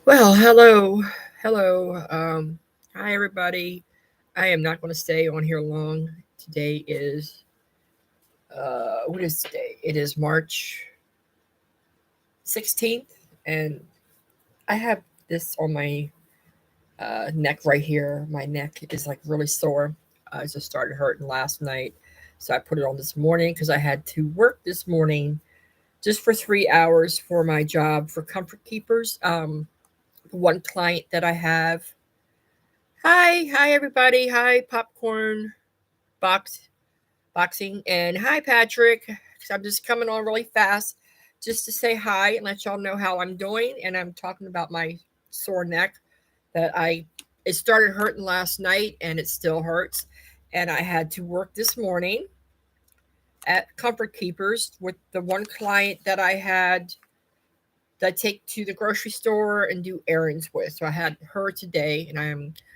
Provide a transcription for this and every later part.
Well, hello. Hi everybody. I am not going to stay on here long. Today is what is today? It is March 16th, and I have this on my neck right here. My neck is like really sore. I just started hurting last night, so I put it on this morning because I had to work this morning just for 3 hours for my job for Comfort Keepers. One client that I have. Hi everybody. Hi popcorn box boxing, and hi Patrick. I'm just coming on really fast just to say hi and let y'all know how I'm doing. And I'm talking about my sore neck that I it started hurting last night and it still hurts. And I had to work this morning at Comfort Keepers with the one client that I had that I take to the grocery store and do errands with. So I had her today, and I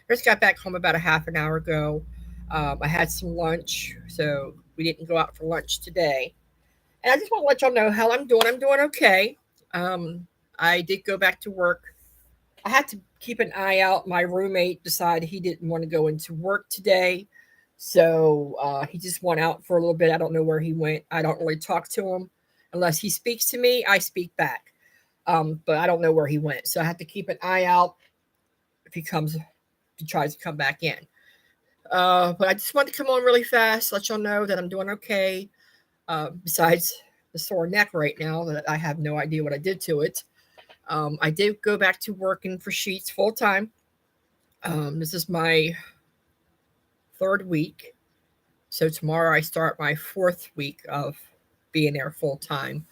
just got back home about a half an hour ago. I had some lunch, so we didn't go out for lunch today. And I just want to let y'all know how I'm doing. I'm doing okay. Um, I did go back to work. I had to keep an eye out. My roommate decided he didn't want to go into work today. So he just went out for a little bit. I don't know where he went. I don't really talk to him. Unless he speaks to me, I speak back. But I don't know where he went. So I have to keep an eye out if if he tries to come back in. But I just wanted to come on really fast, let y'all know that I'm doing okay. Besides the sore neck right now, that I have no idea what I did to it. I did go back to working for Sheets full time. This is my third week. So tomorrow I start my fourth week of being there full time.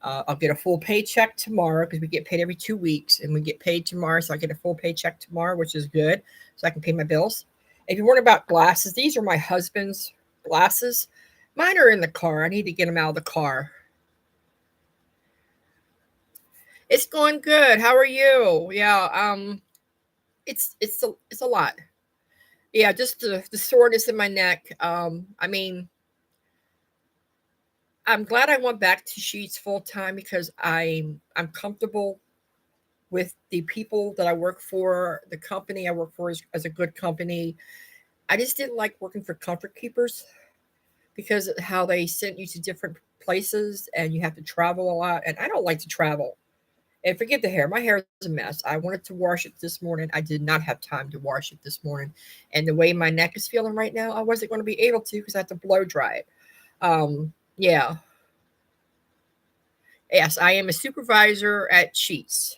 I'll get a full paycheck tomorrow because we get paid every 2 weeks, and we get paid tomorrow. So I get a full paycheck tomorrow, which is good. So I can pay my bills. If you're wondering about glasses, these are my husband's glasses. Mine are in the car. I need to get them out of the car. It's going good. How are you? Yeah. It's a lot. Yeah, just the soreness in my neck. I mean, I'm glad I went back to Sheets full time because I'm comfortable with the people that I work for. The company I work for is a good company. I just didn't like working for Comfort Keepers because of how they sent you to different places and you have to travel a lot. And I don't like to travel. And forget the hair. My hair is a mess. I wanted to wash it this morning. I did not have time to wash it this morning. And the way my neck is feeling right now, I wasn't going to be able to because I have to blow dry it. Yeah. Yes, I am a supervisor at Sheets.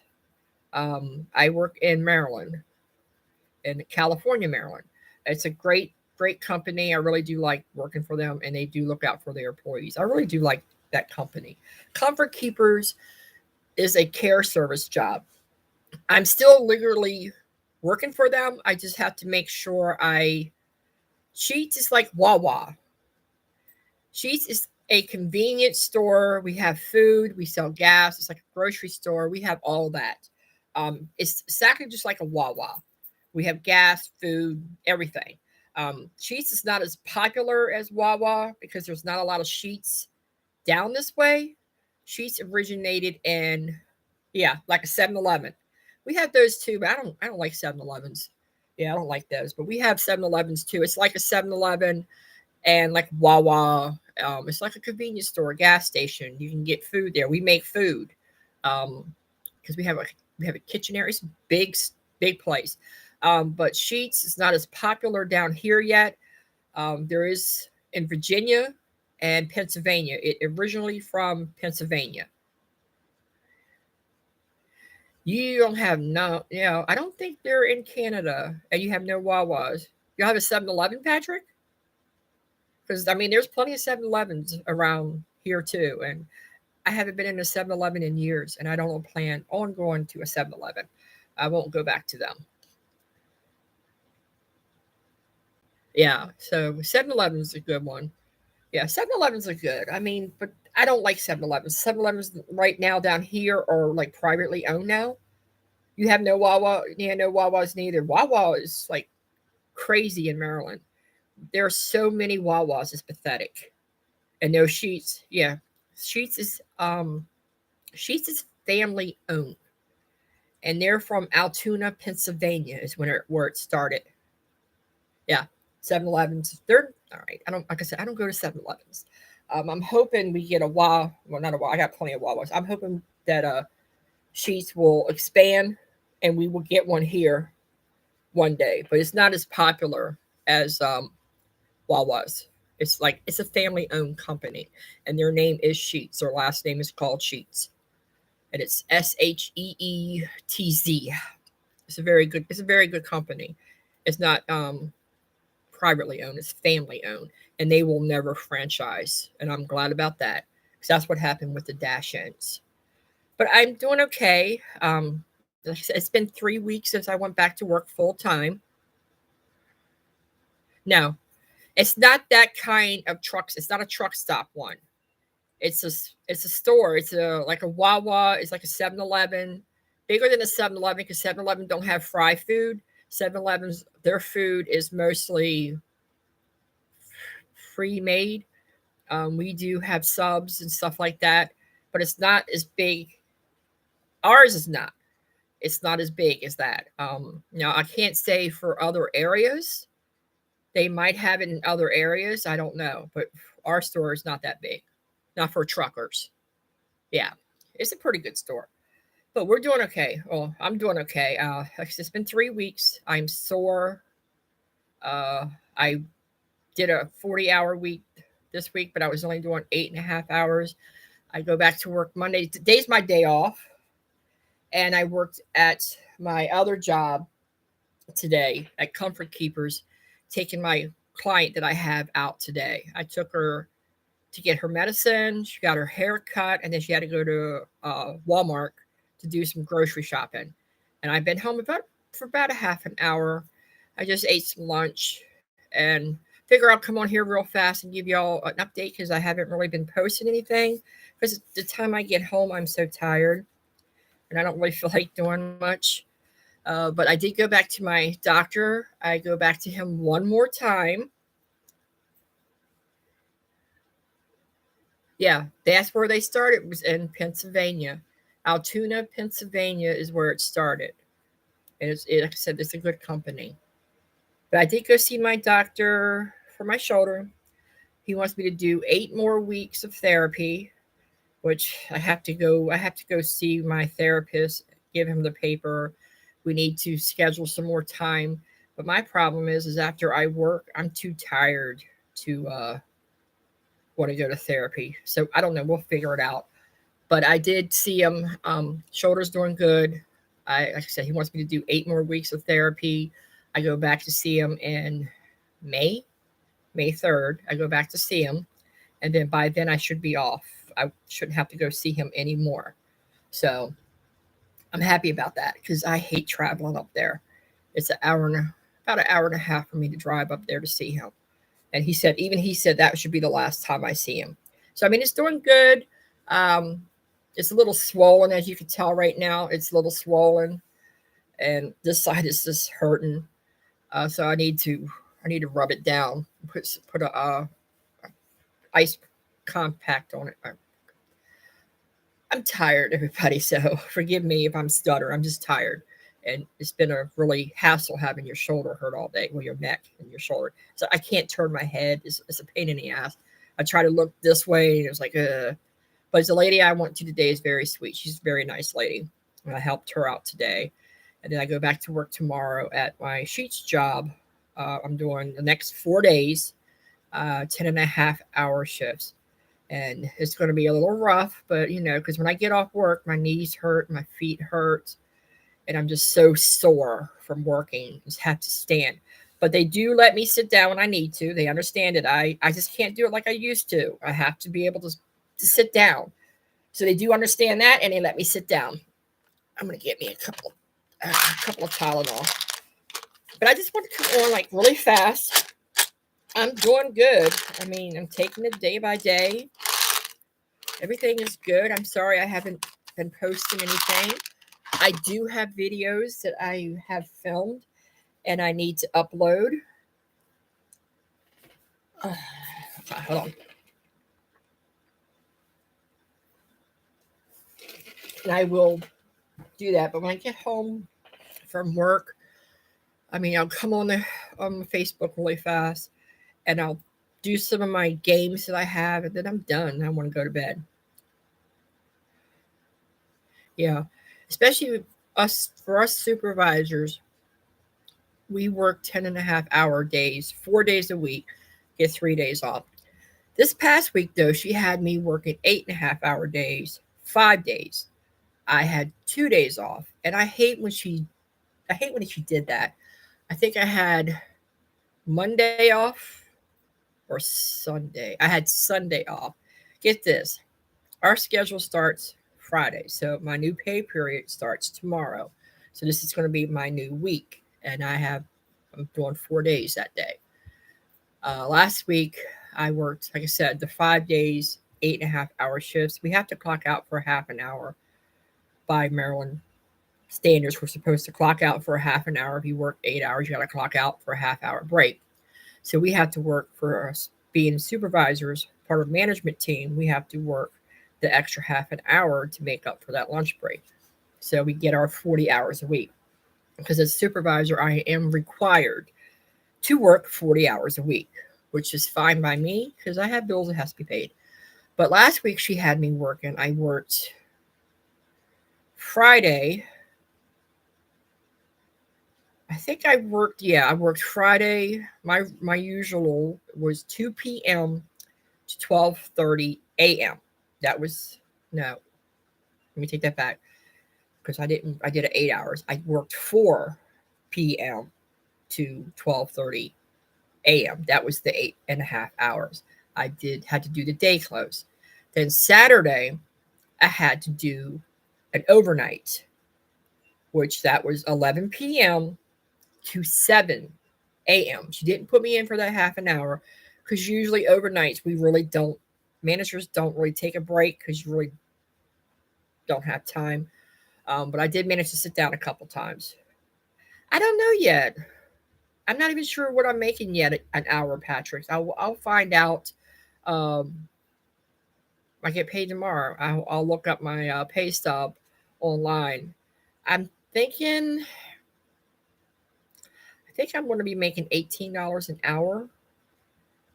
I work in Maryland, in California, Maryland. It's a great company. I really do like working for them, and they do look out for their employees. I really do like that company. Comfort Keepers is a care service job. I'm still legally working for them. I just have to make sure I. Sheets is like Wawa. Sheets is a convenience store. We have food. We sell gas. It's like a grocery store. We have all that. It's exactly just like a Wawa. We have gas, food, everything. Sheets is not as popular as Wawa because there's not a lot of Sheets down this way. Sheets originated in, yeah, like a 7-Eleven. We have those too, but I don't like 7-Elevens. Yeah, I don't like those. But we have 7-Elevens too. It's like a 7-Eleven and like Wawa. It's like a convenience store, a gas station. You can get food there. We make food because we have a kitchen area. It's a big place. But Sheets is not as popular down here yet. There is in Virginia and Pennsylvania. It originally from Pennsylvania. You don't have no, I don't think they're in Canada, and you have no Wawas. You have a 7-Eleven, Patrick? Because I mean, there's plenty of 7-Elevens around here too, and I haven't been in a 7-Eleven in years, and I don't plan on going to a 7-Eleven. I won't go back to them. Yeah, so 7-Eleven's a good one. Yeah, 7-Elevens are good. I mean, but I don't like 7-Elevens. 7-Elevens right now down here are like privately owned now. You have no Wawa, yeah, no Wawas neither. Wawa is like crazy in Maryland. There are so many Wawas, it's pathetic. And no Sheets. Yeah, Sheets is Sheets is family owned, and they're from Altoona, Pennsylvania, is where it started. Yeah, 7-Elevens. They're all right. I don't like I said, I don't go to 7-Elevens. I'm hoping we get a Wawa. Well, not a Wawa. I got plenty of Wawas. I'm hoping that Sheets will expand, and we will get one here one day. But it's not as popular as Wawa's. It's a family owned company, and their name is Sheets. Their last name is called Sheets, and it's Sheetz. It's a very good company. It's not privately owned, it's family owned, and they will never franchise. And I'm glad about that because that's what happened with the Dash Ins. But I'm doing okay. Like I said, it's been 3 weeks since I went back to work full time. No, it's not that kind of trucks. It's not a truck stop one. It's a store. It's a like a Wawa. It's like a 7-Eleven, bigger than a 7-Eleven because 7-Eleven don't have fry food. 7-Elevens, their food is mostly pre-made. We do have subs and stuff like that, but it's not as big. Ours is not. It's not as big as that. Now I can't say for other areas. They might have it in other areas. I don't know, but our store is not that big. Not for truckers. Yeah, it's a pretty good store. But we're doing okay. Well, I'm doing okay. It's been 3 weeks. I'm sore. I did a 40-hour week this week, but I was only doing 8.5 hours. I go back to work Monday. Today's my day off. And I worked at my other job today at Comfort Keepers, taking my client that I have out today. I took her to get her medicine. She got her hair cut, and then she had to go to Walmart to do some grocery shopping. And I've been home for about a half an hour. I just ate some lunch and figure I'll come on here real fast and give y'all an update because I haven't really been posting anything. Because the time I get home, I'm so tired and I don't really feel like doing much. But I did go back to my doctor. I go back to him one more time. Yeah, that's where they started, was in Pennsylvania. Altoona, Pennsylvania is where it started. And like I said, it's a good company. But I did go see my doctor for my shoulder. He wants me to do 8 more weeks of therapy, which I have to go see my therapist, give him the paper. We need to schedule some more time. But my problem is after I work, I'm too tired to want to go to therapy. So I don't know. We'll figure it out. But I did see him. Shoulder's doing good. Like I said, he wants me to do 8 more weeks of therapy. I go back to see him in May, May 3rd. I go back to see him. And then by then I should be off. I shouldn't have to go see him anymore. So I'm happy about that because I hate traveling up there. It's about an hour and a half for me to drive up there to see him. And he said that should be the last time I see him. So I mean, it's doing good. It's a little swollen, as you can tell right now. It's a little swollen, and this side is just hurting. So I need to rub it down. Put a ice compact on it. I'm tired, everybody. So forgive me if I'm stutter. I'm just tired. And it's been a really hassle having your shoulder hurt all day. Well, your neck and your shoulder. So I can't turn my head. It's a pain in the ass. I try to look this way, and it's like, But the lady I went to today is very sweet. She's a very nice lady. And I helped her out today. And then I go back to work tomorrow at my Sheets job. I'm doing the next 4 days, 10.5 hour shifts. And it's going to be a little rough, but because when I get off work, my knees hurt, my feet hurt, and I'm just so sore from working. Just have to stand. But they do let me sit down when I need to. They understand it. I just can't do it like I used to. I have to be able to sit down. So they do understand that, and they let me sit down. I'm going to get me a couple of Tylenol. But I just want to come on like really fast. I'm doing good. I mean, I'm taking it day by day. Everything is good. I'm sorry I haven't been posting anything. I do have videos that I have filmed and I need to upload. Hold on. And I will do that. But when I get home from work, I mean, I'll come on Facebook really fast, and I'll do some of my games that I have, and then I'm done. I want to go to bed. Yeah, especially for us supervisors, we work 10.5 hour days, 4 days a week, get 3 days off. This past week, though, she had me working 8.5 hour days, 5 days. I had 2 days off, and I hate when she did that. I think I had Monday off or Sunday. I had Sunday off. Get this, our schedule starts Friday, so my new pay period starts tomorrow. So this is going to be my new week, and I'm doing 4 days that day. Last week I worked, like I said, the 5 days, 8.5 hour shifts. We have to clock out for half an hour by Maryland standards. We're supposed to clock out for a half an hour. If you work 8 hours, you got to clock out for a half-hour break. So we have to work, for us being supervisors, part of management team. We have to work the extra half an hour to make up for that lunch break. So we get our 40 hours a week. Because as supervisor, I am required to work 40 hours a week, which is fine by me because I have bills that has to be paid. But last week she had me working. I worked Friday. I worked Friday. My usual was 2 p.m. to 12:30 a.m. That was no. Let me take that back because I did it 8 hours. I worked 4 p.m. to 12:30 a.m. That was the 8.5 hours. I had to do the day close. Then Saturday I had to do an overnight, which that was 11 p.m. to 7 a.m. She didn't put me in for that half an hour because usually overnights managers don't really take a break because you really don't have time. But I did manage to sit down a couple times. I don't know yet. I'm not even sure what I'm making yet an hour, Patrick. I'll find out. Um, I get paid tomorrow. I'll look up my pay stub online. I'm thinking. I think I'm going to be making $18 an hour.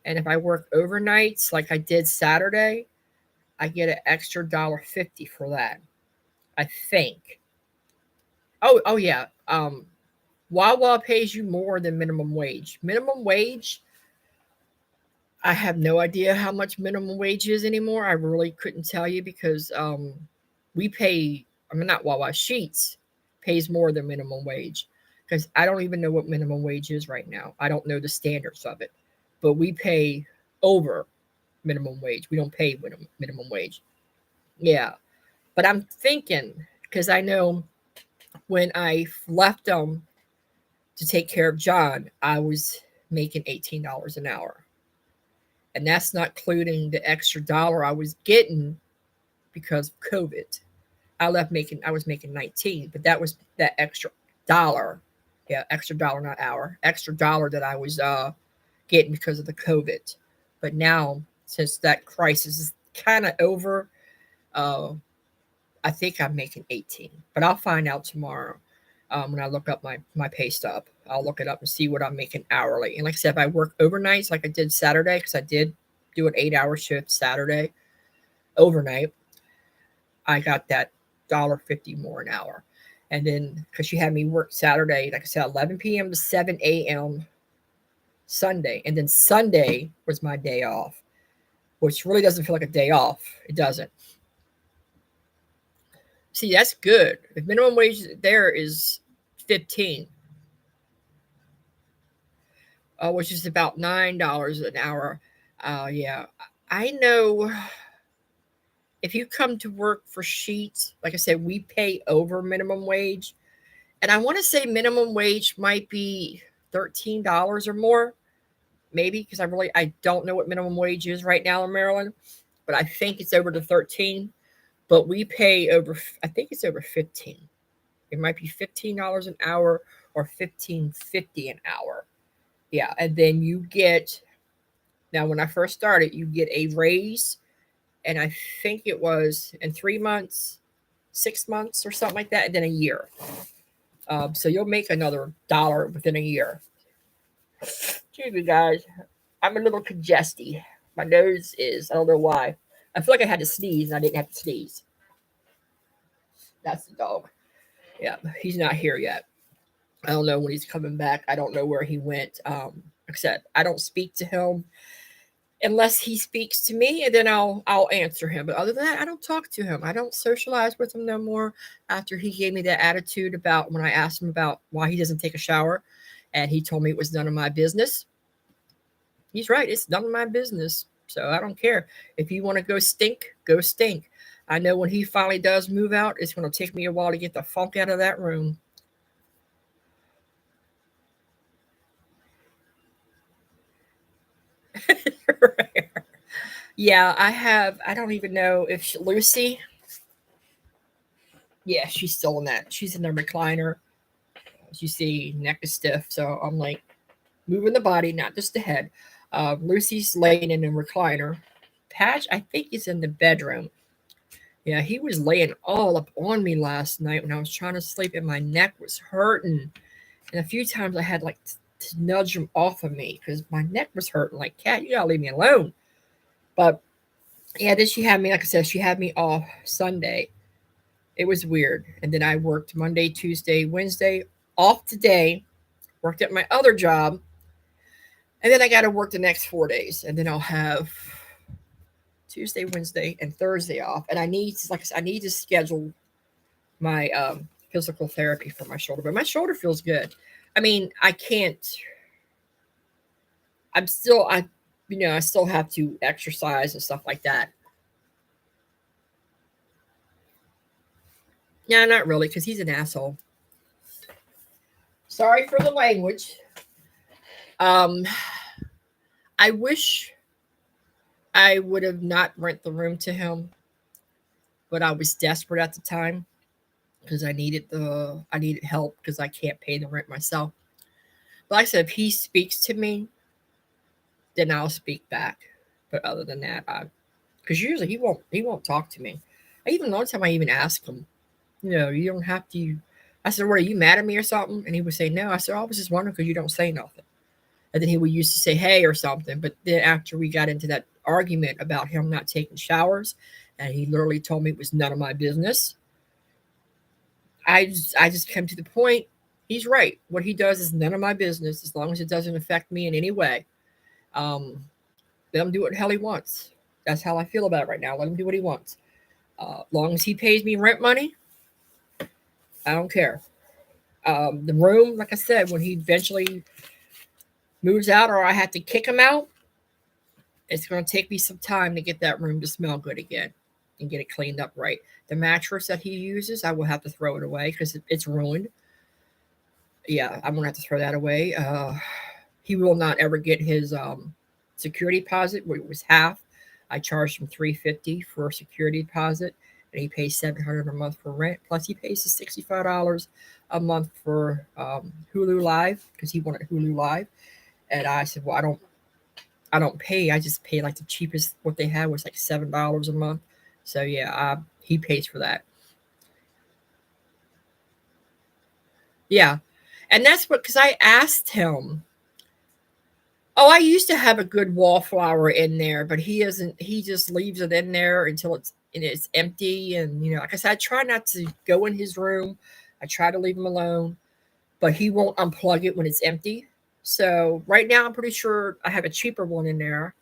And if I work overnights like I did Saturday, I get an extra $1.50 for that. I think. Oh yeah. Wawa pays you more than minimum wage. Minimum wage, I have no idea how much minimum wage is anymore. I really couldn't tell you because we pay. I mean, not Wawa. Sheets pays more than minimum wage because I don't even know what minimum wage is right now. I don't know the standards of it, but we pay over minimum wage. We don't pay minimum wage. Yeah, but I'm thinking because I know when I left them to take care of John, I was making $18 an hour. And that's not including the extra dollar I was getting because of COVID. I was making 19, but that was that extra dollar. Yeah, extra dollar, not hour. Extra dollar that I was getting because of the COVID. But now, since that crisis is kind of over, uh, I think I'm making 18. But I'll find out tomorrow when I look up my pay stub. I'll look it up and see what I'm making hourly. And like I said, if I work overnights like I did Saturday, because I did do an 8 hour shift Saturday overnight, I got that $1.50 more an hour. And then because she had me work Saturday, like I said, 11 p.m. to 7 a.m. Sunday. And then Sunday was my day off, which really doesn't feel like a day off. It doesn't. See, that's good. If minimum wage there is 15, which is about $9 an hour. Yeah, I know if you come to work for Sheets, like I said, we pay over minimum wage. And I want to say minimum wage might be $13 or more, maybe, because I don't know what minimum wage is right now in Maryland, but I think it's over the 13. But we pay over, I think it's over 15. It might be $15 an hour or 15.50 an hour. Yeah, and then you get, now when I first started, you get a raise, and I think it was in 3 months 6 months or something like that, and then a year. So you'll make another dollar within a year. Excuse me, guys. I'm a little congested. My nose is. I don't know why. I feel like I had to sneeze and I didn't have to sneeze. That's the dog. Yeah, he's not here yet. I don't know when he's coming back. I don't know where he went. Except I don't speak to him unless he speaks to me, and then I'll answer him. But other than that, I don't talk to him. I don't socialize with him no more. After he gave me that attitude about when I asked him about why he doesn't take a shower, and he told me it was none of my business. He's right. It's none of my business. So I don't care. If you want to go stink, go stink. I know when he finally does move out, it's going to take me a while to get the funk out of that room. Yeah, I have. I don't even know if Lucy. Yeah, she's still in that. She's in the recliner. As you see, neck is stiff. So I'm like moving the body, not just the head. Lucy's laying in a recliner. Patch, I think, is in the bedroom. Yeah, he was laying all up on me last night when I was trying to sleep, and my neck was hurting. And a few times I had like to nudge him off of me because my neck was hurting. Like, cat, you gotta leave me alone. But yeah, then she had me, like I said, she had me off Sunday. It was weird. And then I worked Monday, Tuesday, Wednesday, off today, worked at my other job. And then I got to work the next 4 days. And then I'll have Tuesday, Wednesday, and Thursday off. And I need, like I said, I need to schedule my physical therapy for my shoulder. But my shoulder feels good. I mean, I can't, I'm still, I still have to exercise and stuff like that. Yeah, not really, because he's an asshole. Sorry for the language. Um, I wish I would have not rent the room to him, but I was desperate at the time because I needed help because I can't pay the rent myself. But like I said, if he speaks to me, then I'll speak back. But other than that, because usually he won't talk to me. I even one time I even asked him, you don't have to. I said, "What are you mad at me or something?" And he would say, "No." I said, "I was just wondering because you don't say nothing." And then he would used to say hey or something. But then after we got into that argument about him not taking showers, and he literally told me it was none of my business, I just came to the point. He's right. What he does is none of my business as long as it doesn't affect me in any way. Um, Let him do what the hell he wants. That's how I feel about it right now. Let him do what he wants. Long as he pays me rent money, I don't care. The room, like I said, when he eventually moves out or I have to kick him out, it's going to take me some time to get that room to smell good again and get it cleaned up right. The mattress that he uses, I will have to throw it away because it's ruined. Yeah, I'm going to have to throw that away. He will not ever get his security deposit, where it was half. I charged him $350 for a security deposit, and he pays $700 a month for rent. Plus, he pays the $65 a month for Hulu Live because he wanted Hulu Live. And I said, well, I don't pay. I just pay like the cheapest. What they had was like $7 a month. So yeah, he pays for that. Yeah, and that's what because I asked him. Oh, I used to have a good wallflower in there, but he isn't. He just leaves it in there until it's empty. And like I said, I try not to go in his room. I try to leave him alone, but he won't unplug it when it's empty. So right now, I'm pretty sure I have a cheaper one in there,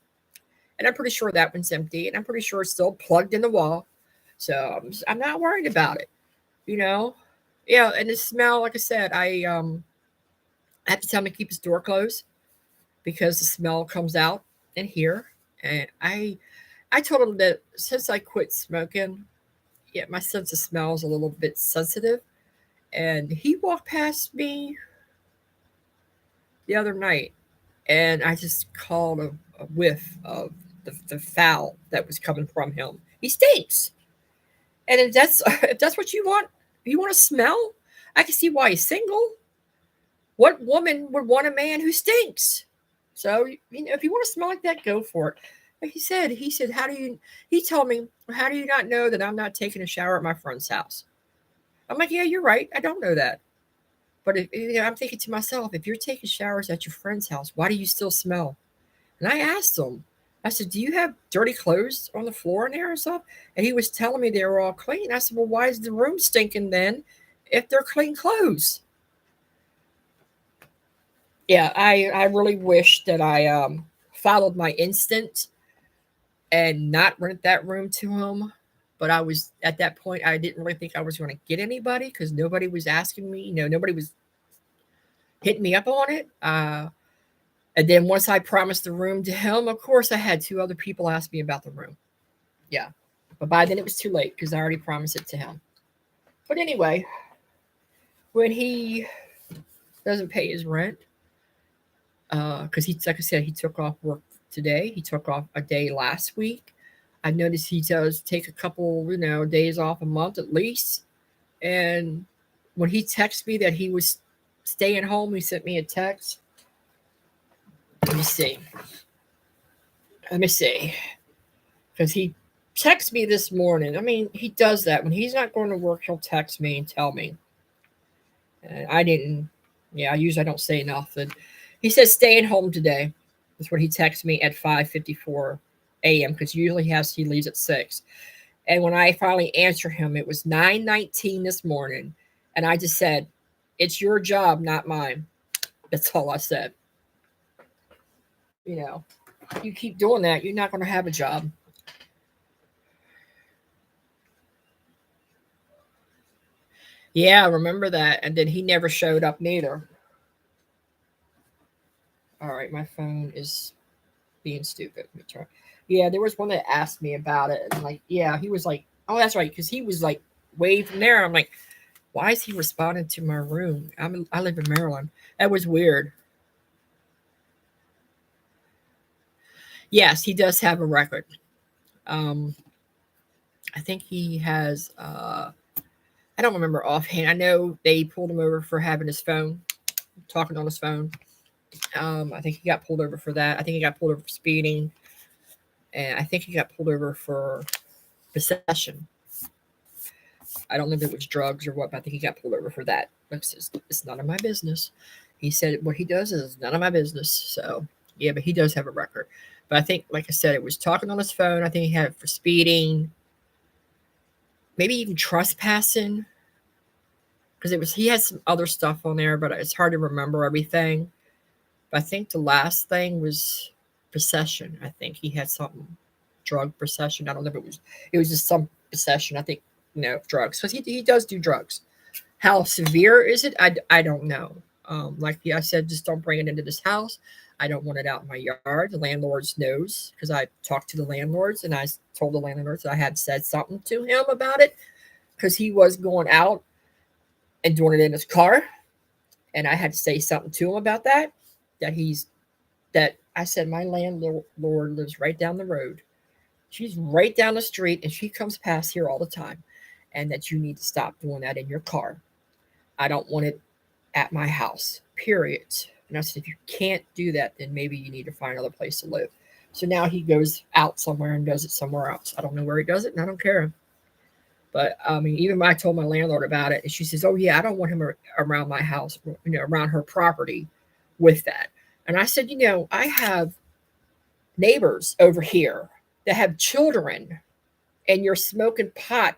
and I'm pretty sure that one's empty, and I'm pretty sure it's still plugged in the wall. So I'm not worried about it. You know, yeah. And the smell, like I said, I have to tell him to keep his door closed because the smell comes out in here. And I told him that since I quit smoking, yeah, my sense of smell is a little bit sensitive. And he walked past me the other night, and I just called a whiff of the foul that was coming from him. He stinks. And if that's if that's what you want, you want to smell. I can see why he's single. What woman would want a man who stinks? So if you want to smell like that, go for it. He said, he told me, how do you not know that I'm not taking a shower at my friend's house? I'm like, yeah, you're right. I don't know that. But I'm thinking to myself, if you're taking showers at your friend's house, why do you still smell? And I asked him, I said, do you have dirty clothes on the floor in there or stuff? And he was telling me they were all clean. I said, well, why is the room stinking then if they're clean clothes? Yeah, I really wish that I followed my instinct and not rent that room to him. But I was at that point, I didn't really think I was going to get anybody because nobody was asking me. Nobody was hitting me up on it. And then once I promised the room to him, of course, I had two other people ask me about the room. Yeah. But by then it was too late because I already promised it to him. But anyway, when he doesn't pay his rent, because like I said, he took off work today. He took off a day last week. I noticed he does take a couple, days off a month at least. And when he texted me that he was staying home, he sent me a text. Let me see. Because he texted me this morning. I mean, he does that. When he's not going to work, he'll text me and tell me. And I didn't, I usually don't say nothing. He says staying home today. That's what he texted me at 5:54 a.m. because usually he leaves at 6. And when I finally answered him, it was 9:19 this morning. And I just said, it's your job, not mine. That's all I said. You keep doing that, you're not going to have a job. Yeah, I remember that. And then he never showed up neither. All right, my phone is being stupid. Let me try. Yeah, there was one that asked me about it. And yeah, he was like, oh, that's right. Because he was like way from there. I'm like, why is he responding to my room? I live in Maryland. That was weird. Yes, he does have a record. Um, I think he has. I don't remember offhand. I know they pulled him over for having his phone, talking on his phone. I think he got pulled over for that. I think he got pulled over for speeding, and I think he got pulled over for possession. I don't know if it was drugs or what, but I think he got pulled over for that. It's none of my business. He said what he does is none of my business. So yeah, but he does have a record. But I think, like I said, it was talking on his phone. I think he had it for speeding, maybe even trespassing, because he has some other stuff on there, but it's hard to remember everything. But I think the last thing was possession. I think he had something, drug possession. I don't know if it was just some possession. I think drugs. So he does do drugs. How severe is it? I don't know. Like I said, just don't bring it into this house. I don't want it out in my yard. The landlords knows because I talked to the landlords and I told the landlords that I had said something to him about it because he was going out and doing it in his car, and I had to say something to him about that. That I said my landlord lives right down the road. She's right down the street, and she comes past here all the time, and that you need to stop doing that in your car. I don't want it at my house, period. And I said, if you can't do that, then maybe you need to find another place to live. So now he goes out somewhere and does it somewhere else. I don't know where he does it, and I don't care. But I mean, even when I told my landlord about it, and she says, "Oh yeah, I don't want him around my house, around her property, with that." And I said, I have neighbors over here that have children, and you're smoking pot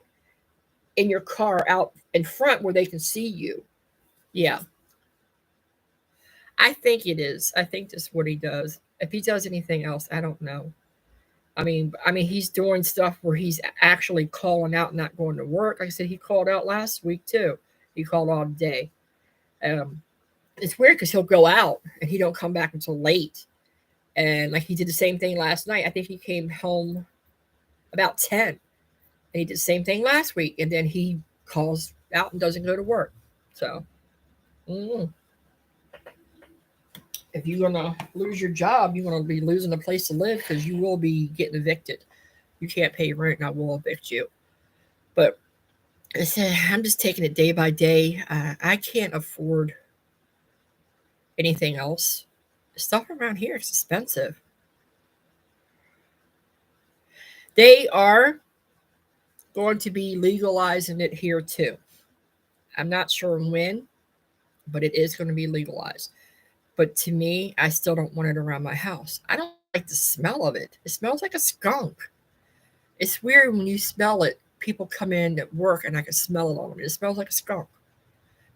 in your car out in front where they can see you. Yeah, I think it is. I think that's what he does. If he does anything else, I don't know. I mean, he's doing stuff where he's actually calling out, not going to work. Like I said, he called out last week too. He called all day. Um, it's weird because he'll go out and he don't come back until late. And like he did the same thing last night. I think he came home about 10. And he did the same thing last week. And then he calls out and doesn't go to work. So, mm, if you're going to lose your job, you're going to be losing a place to live because you will be getting evicted. You can't pay rent and I will evict you. But I said, I'm just taking it day by day. I can't afford anything else. Stuff around here is expensive. They are going to be legalizing it here too. I'm not sure when, but it is going to be legalized. But to me, I still don't want it around my house. I don't like the smell of it. It smells like a skunk. It's weird when you smell it. People come in at work and I can smell it on them. It smells like a skunk.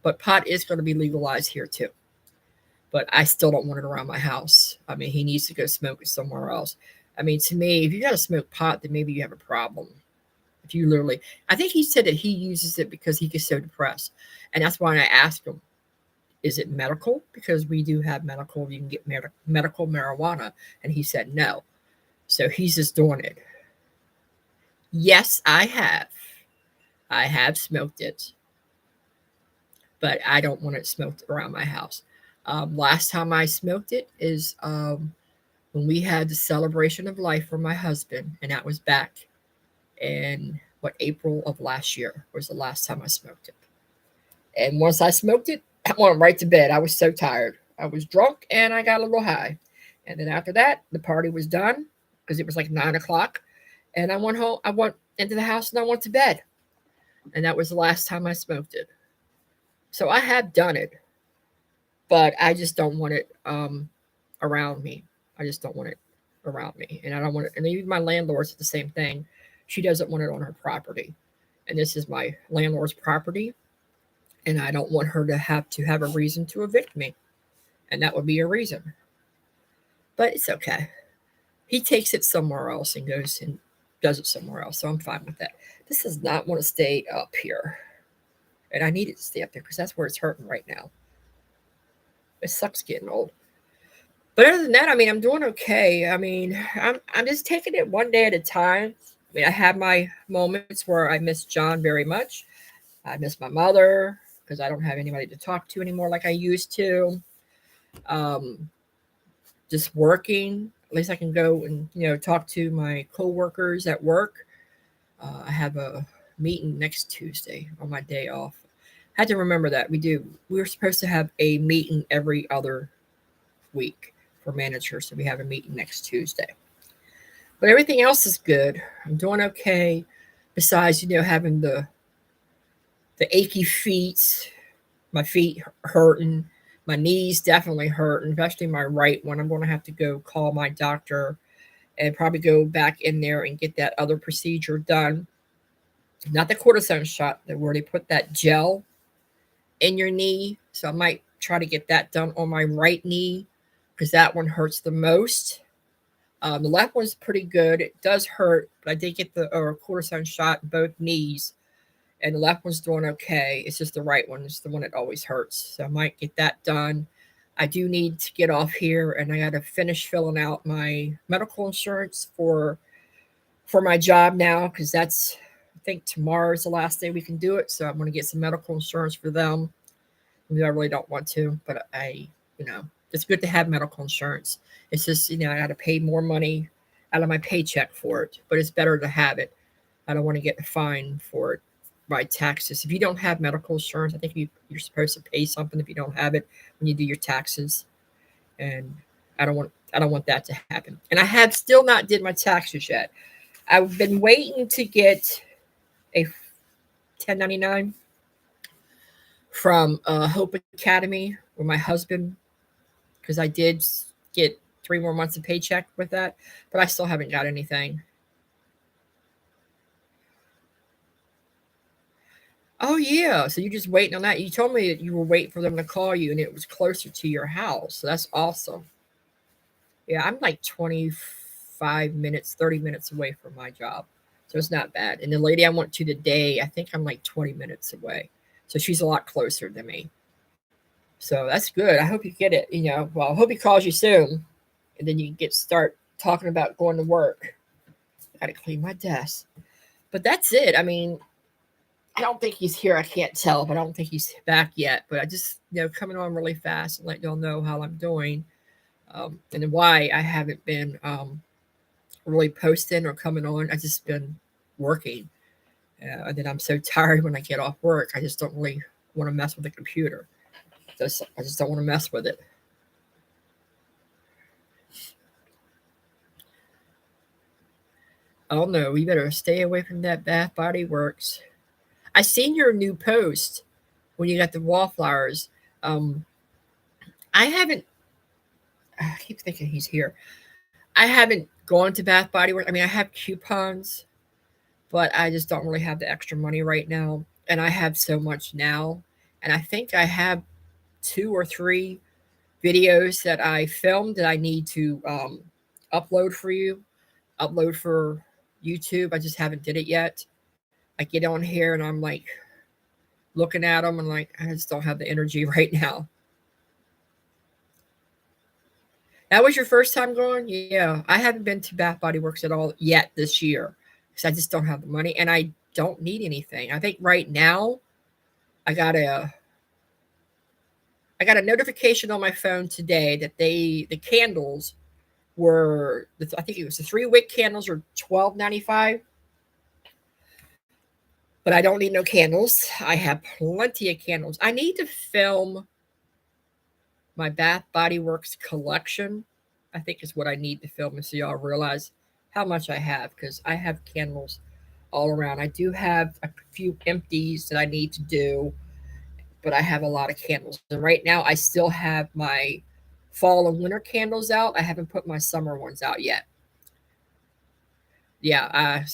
But pot is going to be legalized here too. But I still don't want it around my house. I mean, he needs to go smoke it somewhere else. I mean, to me, if you got to smoke pot, then maybe you have a problem. If you literally, I think he said that he uses it because he gets so depressed. And that's why I asked him, is it medical? Because we do have medical, you can get medical marijuana. And he said no. So he's just doing it. Yes, I have. I have smoked it, but I don't want it smoked around my house. Last time I smoked it is when we had the celebration of life for my husband, and that was back in April of last year was the last time I smoked it. And once I smoked it, I went right to bed. I was so tired. I was drunk and I got a little high. And then after that, the party was done because it was like 9 o'clock. And I went home. I went into the house and I went to bed. And that was the last time I smoked it. So I have done it, but I just don't want it around me. I just don't want it around me. And I don't want it. And even my landlord said the same thing. She doesn't want it on her property. And this is my landlord's property. And I don't want her to have a reason to evict me. And that would be a reason. But it's okay. He takes it somewhere else and goes and does it somewhere else. So I'm fine with that. This does not want to stay up here. And I need it to stay up there because that's where it's hurting right now. It sucks getting old. But other than that, I mean, I'm doing okay. I mean, I'm just taking it one day at a time. I mean, I have my moments where I miss John very much. I miss my mother because I don't have anybody to talk to anymore like I used to. Just working. At least I can go and talk to my coworkers at work. I have a meeting next Tuesday on my day off. I had to remember that we do. We were supposed to have a meeting every other week for managers, so we have a meeting next Tuesday. But everything else is good. I'm doing okay. Besides, having the achy feet, my feet hurting, my knees definitely hurting, especially my right one. I'm going to have to go call my doctor and probably go back in there and get that other procedure done. Not the cortisone shot, where they put that gel in your knee. So I might try to get that done on my right knee because that one hurts the most. The left one's pretty good. It does hurt, but I did get the cortisone shot in both knees, and the left one's doing okay. It's just the right one. It's the one that always hurts. So I might get that done. I do need to get off here, and I got to finish filling out my medical insurance for my job now because that's, I think tomorrow is the last day we can do it. So I'm going to get some medical insurance for them. I really don't want to, but it's good to have medical insurance. It's just, I got to pay more money out of my paycheck for it, but it's better to have it. I don't want to get a fine for it by taxes. If you don't have medical insurance, I think you're supposed to pay something if you don't have it when you do your taxes. And I don't want that to happen. And I have still not did my taxes yet. I've been waiting to get a 1099 from Hope Academy with my husband because I did get 3 more months of paycheck with that, but I still haven't got anything. Oh yeah, so you're just waiting on that. You told me that you were waiting for them to call you and it was closer to your house. So that's awesome. Yeah, I'm like 25 minutes, 30 minutes away from my job. So it's not bad. And the lady I went to today, I think I'm like 20 minutes away. So she's a lot closer than me. So that's good. I hope you get it. Well, I hope he calls you soon. And then you can start talking about going to work. I got to clean my desk. But that's it. I mean, I don't think he's here. I can't tell, but I don't think he's back yet. But I just, coming on really fast and let y'all know how I'm doing. And why I haven't been really posting or coming on. I just been working. And then I'm so tired when I get off work. I just don't really want to mess with the computer. I just don't want to mess with it. Oh no, we better stay away from that Bath Body Works. I seen your new post when you got the wallflowers. Um, I haven't. I keep thinking he's here. I haven't gone to Bath Body Works. I mean, I have coupons, but I just don't really have the extra money right now, and I have so much now. And I think I have 2 or 3 videos that I filmed that I need to upload for you, upload for YouTube. I just haven't did it yet. I get on here and I'm like looking at them and like I just don't have the energy right now. That was your first time going? Yeah, I haven't been to Bath Body Works at all yet this year because I just don't have the money and I don't need anything. I think right now I got a I got a notification on my phone today that the candles were I think it was the 3 wick candles are $12.95. But I don't need no candles. I have plenty of candles. I need to film my Bath Body Works collection. I think is what I need to film so y'all realize how much I have because I have candles all around. I do have a few empties that I need to do, but I have a lot of candles. And right now I still have my fall and winter candles out. I haven't put my summer ones out yet. Yeah, I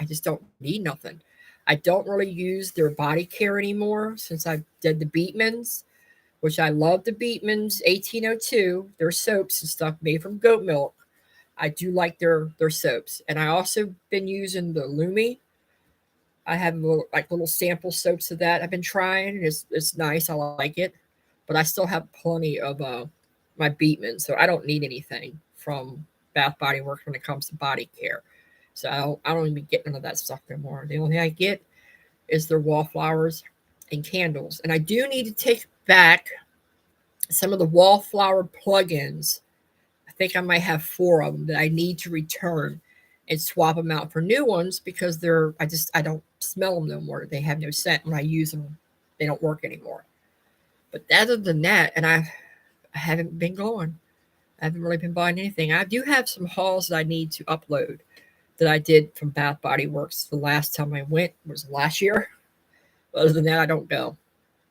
just don't need nothing. I don't really use their body care anymore since I did the Beatmans, which I love the Beatmans 1802. Their soaps and stuff made from goat milk. I do like their soaps. And I also been using the Lumi. I have little sample soaps of that I've been trying. It's nice. I like it. But I still have plenty of my Beatman, so I don't need anything from Bath Body Works when it comes to body care. So I don't even get none of that stuff anymore. The only thing I get is their wallflowers and candles. And I do need to take back some of the wallflower plugins. I think I might have 4 of them that I need to return and swap them out for new ones because I don't smell them no more. They have no scent when I use them. They don't work anymore. But other than that, and I haven't been going. I haven't really been buying anything. I do have some hauls that I need to upload that I did from Bath Body Works. The last time I went was last year. Other than that, I don't go.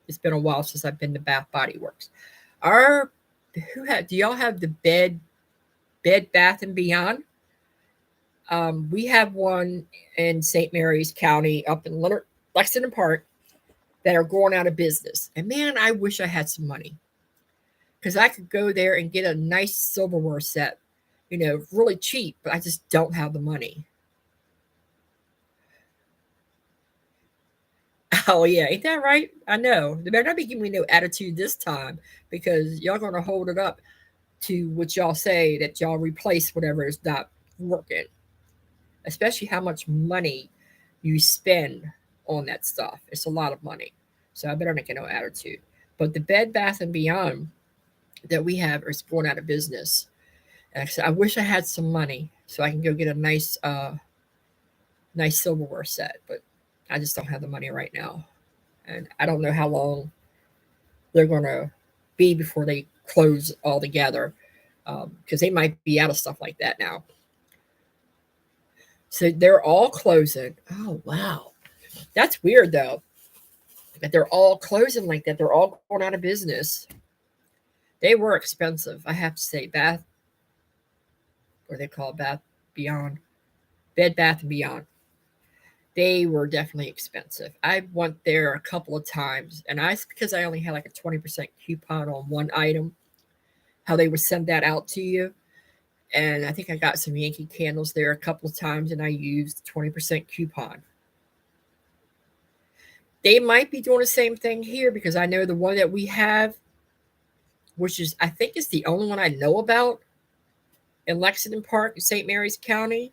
It's been a while since I've been to Bath Body Works. Do y'all have the Bed Bath and Beyond? We have one in St. Mary's County up in Lexington Park that are going out of business. And man, I wish I had some money because I could go there and get a nice silverware set, really cheap, but I just don't have the money. Oh yeah, ain't that right? I know. They better not be giving me no attitude this time because y'all gonna hold it up to what y'all say that y'all replace whatever is not working. Especially how much money you spend on that stuff. It's a lot of money. So I better not get no attitude. But the Bed Bath and Beyond that we have is going out of business. And I wish I had some money so I can go get a nice silverware set, but I just don't have the money right now. And I don't know how long they're going to be before they close altogether because they might be out of stuff like that now. So they're all closing. Oh, wow. That's weird, though, that they're all closing like that. They're all going out of business. They were expensive, I have to say. They call it Bath Beyond, Bed Bath and Beyond. They were definitely expensive. I went there a couple of times, and because I only had like a 20% coupon on one item, how they would send that out to you. And I think I got some Yankee candles there a couple of times, and I used 20% coupon. They might be doing the same thing here because I know the one that we have, which is I think is the only one I know about in Lexington Park, St. Mary's County.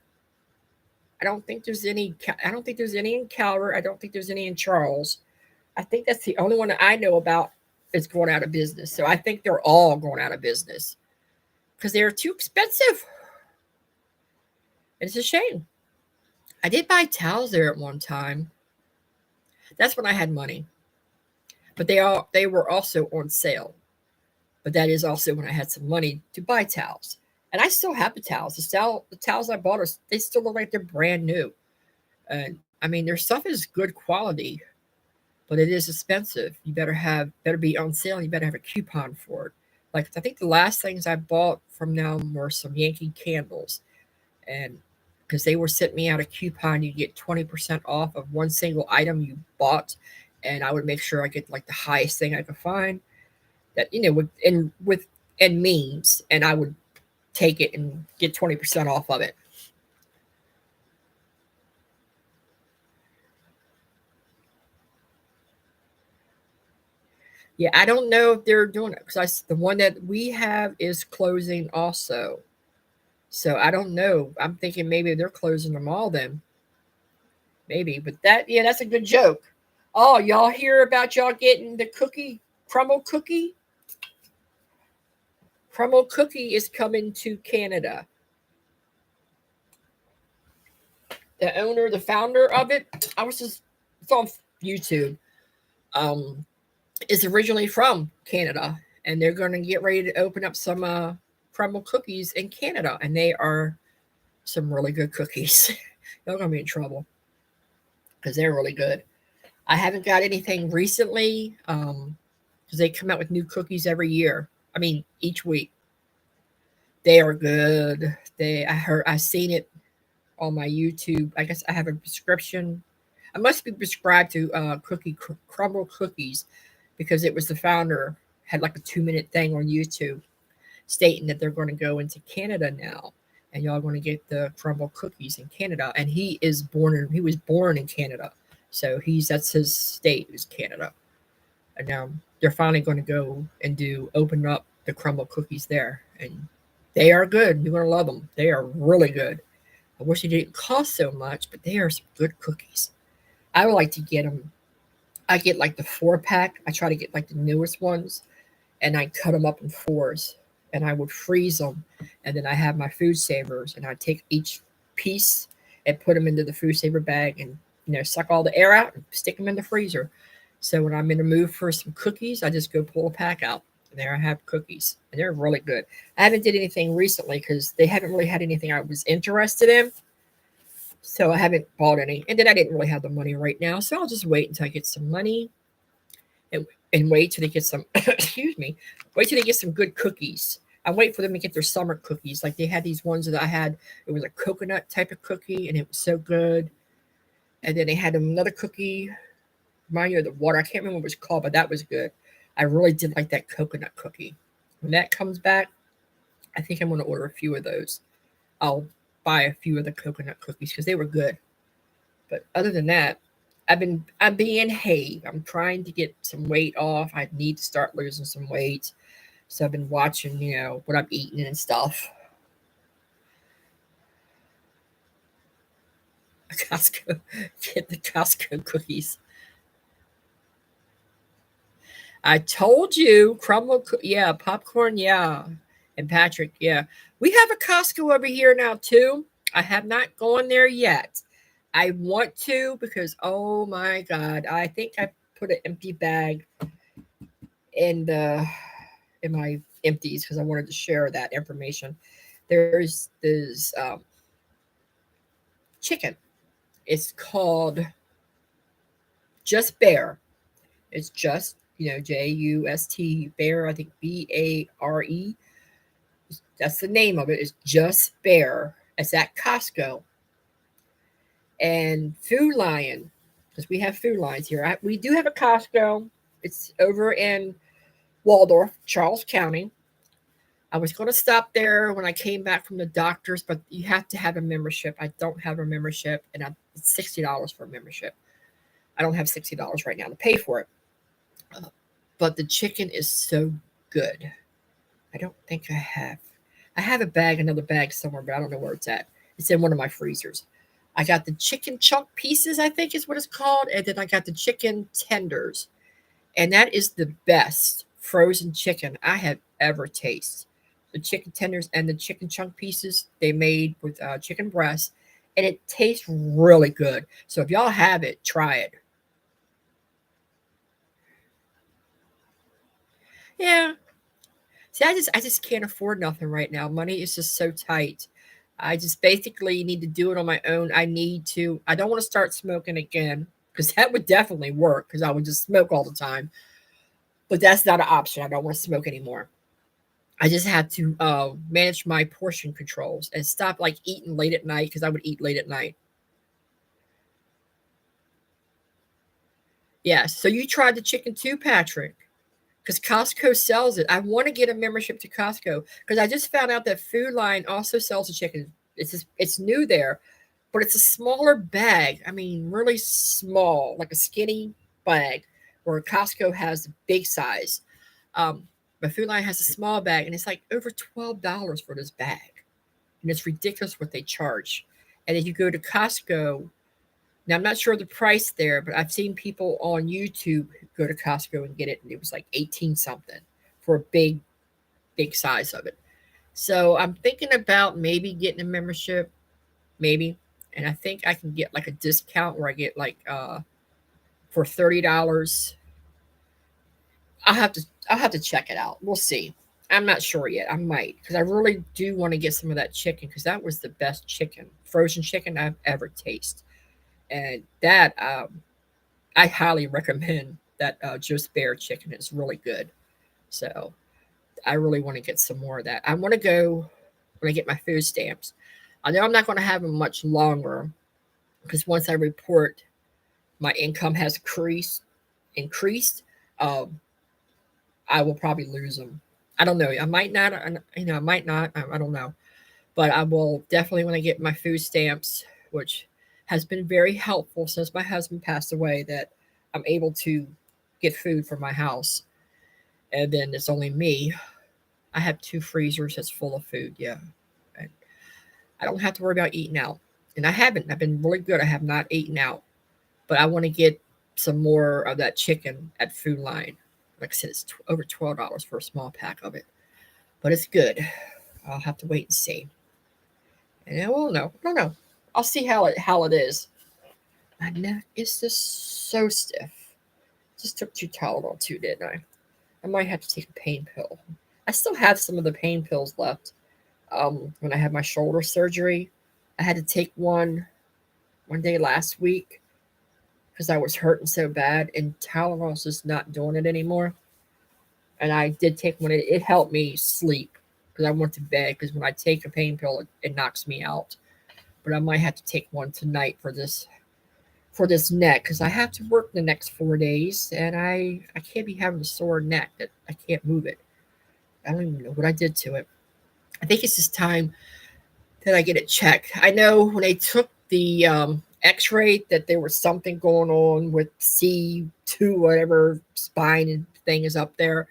I don't think there's any. I don't think there's any in Calvert. I don't think there's any in Charles. I think that's the only one that I know about is going out of business. So I think they're all going out of business because they're too expensive. It's a shame. I did buy towels there at one time. That's when I had money. But they were also on sale. But that is also when I had some money to buy towels. And I still have the towels. The towels I bought they still look like they're brand new. And I mean, their stuff is good quality, but it is expensive. You better be on sale. You better have a coupon for it. Like I think the last things I bought from them were some Yankee candles, and because they were sent me out a coupon, you get 20% off of one single item you bought, and I would make sure I get like the highest thing I could find that with means, and I would take it and get 20% off of it. Yeah, I don't know if they're doing it because the one that we have is closing also. So I don't know. I'm thinking maybe they're closing them all then. Maybe, but that's a good joke. Oh, y'all hear about y'all getting the crumble cookie? Crumble cookie is coming to Canada. The founder of it, it's on YouTube. Um, is originally from Canada, and they're going to get ready to open up some crumble cookies in Canada, and they are some really good cookies. You're going to be in trouble because they're really good. I haven't got anything recently because they come out with new cookies every year. I mean, each week. They are good. I seen it on my YouTube. I guess I have a prescription. I must be prescribed to crumble cookies because it was the founder had like a 2-minute thing on YouTube stating that they're going to go into Canada now, and y'all going to get the crumble cookies in Canada. And he was born in Canada, so that's his state is Canada, and now they're finally going to go and open up the crumble cookies there, and they are good. You're going to love them. They are really good. I wish they didn't cost so much, but they are some good cookies. I would like to get them. I get like the 4-pack. I try to get like the newest ones, and I cut them up in 4s, and I would freeze them, and then I have my food savers, and I take each piece and put them into the food saver bag, and suck all the air out and stick them in the freezer. So when I'm in the mood for some cookies, I just go pull a pack out, and there I have cookies, and they're really good. I haven't did anything recently because they haven't really had anything I was interested in. So I haven't bought any. And then I didn't really have the money right now. So I'll just wait until I get some money and wait till they get some, excuse me, wait till they get some good cookies. I wait for them to get their summer cookies. Like they had these ones that I had. It was a coconut type of cookie and it was so good. And then they had another cookie, remind you of the water. I can't remember what it was called, but that was good. I really did like that coconut cookie. When that comes back, I think I'm going to order a few of those. I'll buy a few of the coconut cookies because they were good. But other than that, I'm being Hey. I'm trying to get some weight off. I need to start losing some weight. So I've been watching, what I'm eating and stuff. Costco, get the Costco cookies. I told you, yeah, popcorn, yeah, and Patrick, yeah. We have a Costco over here now too. I have not gone there yet. I want to because oh my god, I think I put an empty bag in my empties because I wanted to share that information. There's this chicken. It's called Just Bare. It's just Just Bare. I think Bare. That's the name of it. It's Just Bare. It's at Costco and Food Lion because we have Food Lions here. We do have a Costco. It's over in Waldorf, Charles County. I was going to stop there when I came back from the doctor's, but you have to have a membership. I don't have a membership, and it's $60 for a membership. I don't have $60 right now to pay for it. But the chicken is so good. I don't think I have. I have another bag somewhere, but I don't know where it's at. It's in one of my freezers. I got the chicken chunk pieces, I think is what it's called, and then I got the chicken tenders. And that is the best frozen chicken I have ever tasted. The chicken tenders and the chicken chunk pieces they made with chicken breast, and it tastes really good. So if y'all have it, try it. Yeah. See, I just can't afford nothing right now. Money is just so tight. I just basically need to do it on my own. I don't want to start smoking again because that would definitely work because I would just smoke all the time. But that's not an option. I don't want to smoke anymore. I just had to manage my portion controls and stop like eating late at night because I would eat late at night. Yeah. So you tried the chicken too, Patrick? Because Costco sells it. I want to get a membership to Costco because I just found out that Food Line also sells a chicken. It's new there, but it's a smaller bag. I mean, really small, like a skinny bag, where Costco has the big size. But Food Line has a small bag, and it's like over $12 for this bag, and it's ridiculous what they charge. And if you go to Costco, now I'm not sure the price there, but I've seen people on YouTube go to Costco and get it, and it was like 18 something for a big size of it. So I'm thinking about maybe getting a membership, maybe, and I think I can get like a discount where I get like for $30. I'll have to check it out. We'll see. I'm not sure yet. I might because I really do want to get some of that chicken because that was the best chicken, frozen chicken I've ever tasted, and that I highly recommend that Just Bear chicken. It's really good. So I really want to get some more of that. I want to go when I get my food stamps. I know I'm not going to have them much longer because once I report my income has increased, um, I will probably lose them. I don't know. I might not. I might not. I don't know. But I will definitely when I get my food stamps, which has been very helpful since my husband passed away. That I'm able to get food for my house, and then it's only me. I have two freezers that's full of food. Yeah, I, I don't have to worry about eating out, and I haven't. I've been really good. I have not eaten out, but I want to get some more of that chicken at Food Line. Like I said, it's over $12 for a small pack of it, but it's good. I'll have to wait and see. And I will know. I don't know. I'll see how it is. My neck is just so stiff. Just took two Tylenol too, didn't I? I might have to take a pain pill. I still have some of the pain pills left. When I had my shoulder surgery, I had to take one day last week because I was hurting so bad, and Tylenol's just not doing it anymore. And I did take one. It helped me sleep because I went to bed because when I take a pain pill, it knocks me out. But I might have to take one tonight for this neck because I have to work the next 4 days, and I can't be having a sore neck that I can't move it. I don't even know what I did to it. I think it's just time that I get it checked. I know when they took the X-ray that there was something going on with C2, whatever spine and thing is up there,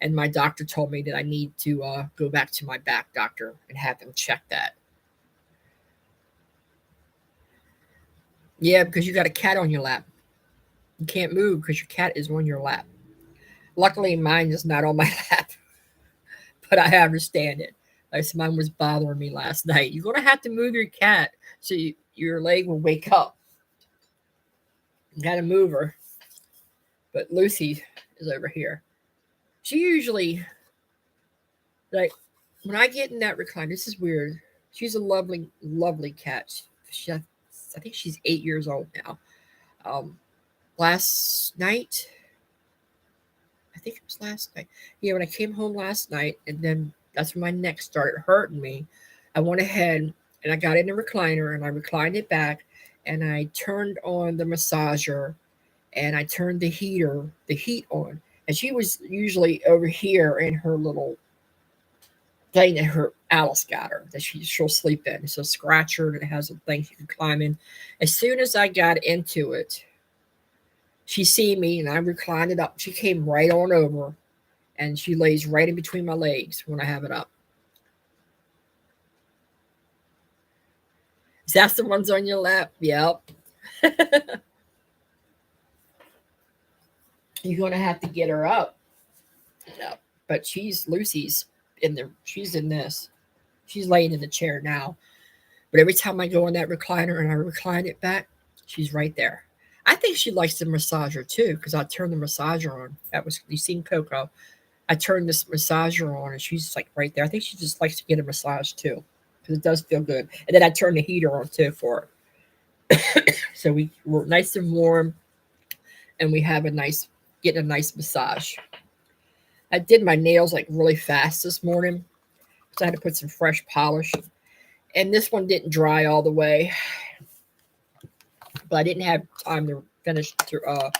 and my doctor told me that I need to go back to my back doctor and have them check that. Yeah, because you got a cat on your lap. You can't move because your cat is on your lap. Luckily, mine is not on my lap, but I understand it. Like mine was bothering me last night. You're gonna have to move your cat so your leg will wake up. You gotta move her. But Lucy is over here. She usually like when I get in that recliner. This is weird. She's a lovely, lovely cat. I think she's 8 years old now. Um, last night, I think it was last night. Yeah, when I came home last night, and then that's when my neck started hurting me. I went ahead and I got in the recliner and I reclined it back, and I turned on the massager and I turned the heat on. And she was usually over here in her little thing that her Alice got her that she'll sleep in. It's a scratcher that has a thing she can climb in. As soon as I got into it, she seen me and I reclined it up. She came right on over and she lays right in between my legs when I have it up. Is that the ones on your lap? Yep. You're gonna have to get her up. Yep. But Lucy's in there. She's in this. She's laying in the chair now. But every time I go in that recliner and I recline it back, she's right there. I think she likes the massager too, because I turned the massager on. That was you seen Coco. I turned this massager on and she's like right there. I think she just likes to get a massage too because it does feel good. And then I turned the heater on too for her. So we're nice and warm and we have getting a nice massage. I did my nails like really fast this morning. So I had to put some fresh polish. And this one didn't dry all the way. But I didn't have time to finish to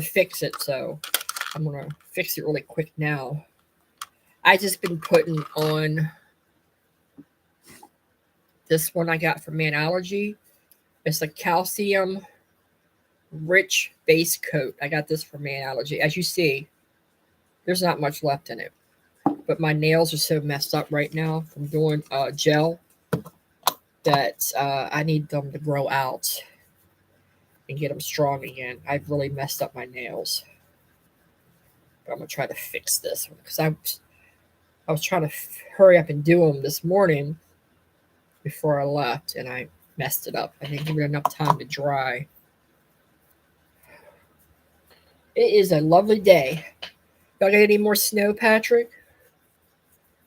fix it, so I'm gonna fix it really quick now. I just been putting on this one I got from Manology. It's a calcium rich base coat. I got this from Manology. As you see, there's not much left in it. But my nails are so messed up right now from doing gel that I need them to grow out and get them strong again. I've really messed up my nails. But I'm going to try to fix this one because I was trying to hurry up and do them this morning before I left, and I messed it up. I didn't give it enough time to dry. It is a lovely day. Y'all got any more snow, Patrick?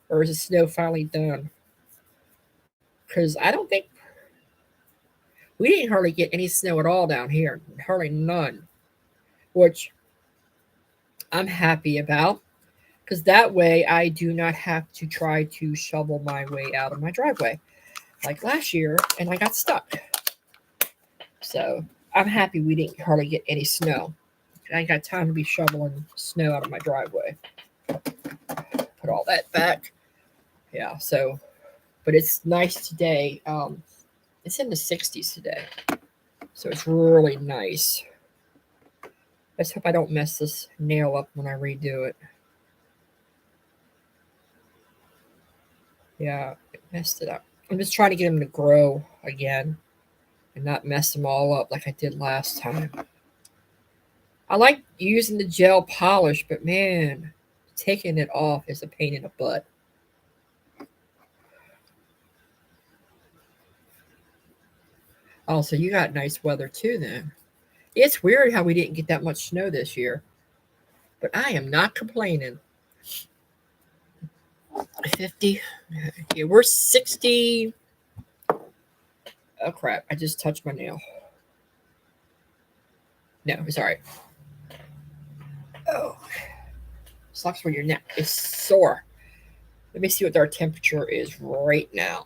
Or is the snow finally done? Because I don't think we didn't hardly get any snow at all down here. Hardly none. Which I'm happy about. Because that way I do not have to try to shovel my way out of my driveway. Like last year, and I got stuck. So I'm happy we didn't hardly get any snow. I ain't got time to be shoveling snow out of my driveway. Put all that back. Yeah, so, but it's nice today. It's in the 60s today. So it's really nice. Let's hope I don't mess this nail up when I redo it. Yeah, it messed it up. I'm just trying to get them to grow again and not mess them all up like I did last time. I like using the gel polish, but man, taking it off is a pain in the butt. Oh, so you got nice weather too then. It's weird how we didn't get that much snow this year, but I am not complaining. 50. Yeah, we're 60. Oh, crap. I just touched my nail. No, it's all right. Oh, sucks when your neck is sore. Let me see what our temperature is right now.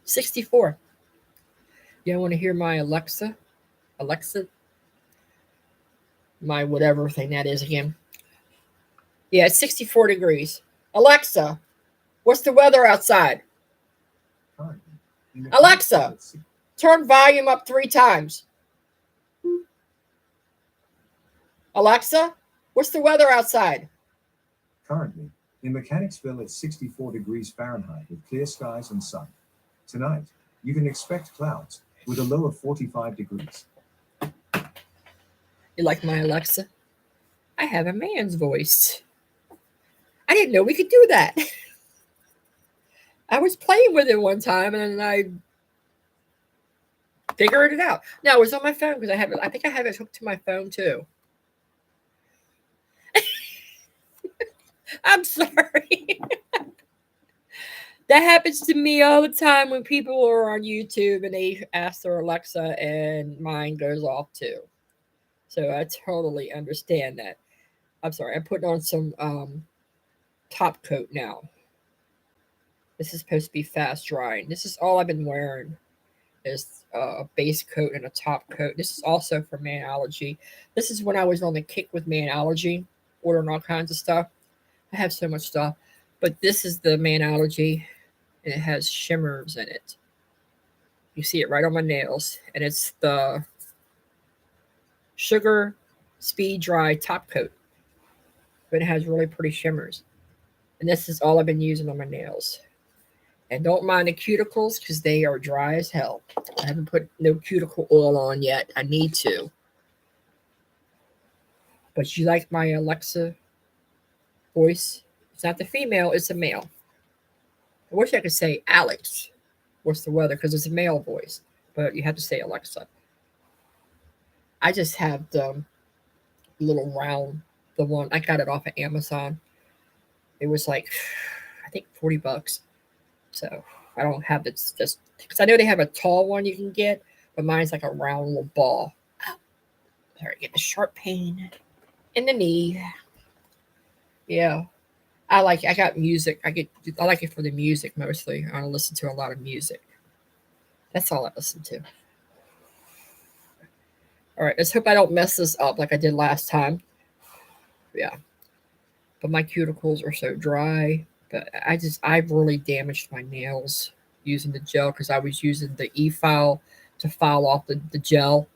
$64. You don't want to hear my Alexa? My whatever thing that is again. Yeah, it's 64 degrees. Alexa, what's the weather outside? Alexa, turn volume up 3 times. Alexa, what's the weather outside? Currently, in Mechanicsville, it's 64 degrees Fahrenheit with clear skies and sun. Tonight, you can expect clouds with a low of 45 degrees. You like my Alexa? I have a man's voice. I didn't know we could do that. I was playing with it one time and then I figured it out. No, it was on my phone because I think I have it hooked to my phone too. I'm sorry. That happens to me all the time when people are on YouTube and they ask their Alexa and mine goes off too. So I totally understand that. I'm sorry. I'm putting on some top coat now. This is supposed to be fast drying. This is all I've been wearing is a base coat and a top coat. This is also for Manology. This is when I was on the kick with Manology, ordering all kinds of stuff. I have so much stuff. But this is the Manology, and it has shimmers in it. You see it right on my nails. And it's the Sugar Speed Dry top coat. But it has really pretty shimmers. And this is all I've been using on my nails. And don't mind the cuticles because they are dry as hell. I haven't put no cuticle oil on yet. I need to. But you like my Alexa voice? It's not the female, it's a male. I wish I could say Alex. What's the weather? Because it's a male voice. But you have to say Alexa. I just have the little round, the one I got it off of Amazon. It was like, I think $40. So I don't have it just because I know they have a tall one you can get, but mine's like a round little ball. Oh, sorry, get the sharp pain in the knee. Yeah. I got music. I like it for the music mostly. I listen to a lot of music. That's all I listen to. All right, let's hope I don't mess this up like I did last time. Yeah. But my cuticles are so dry. But I've really damaged my nails using the gel because I was using the e-file to file off the gel.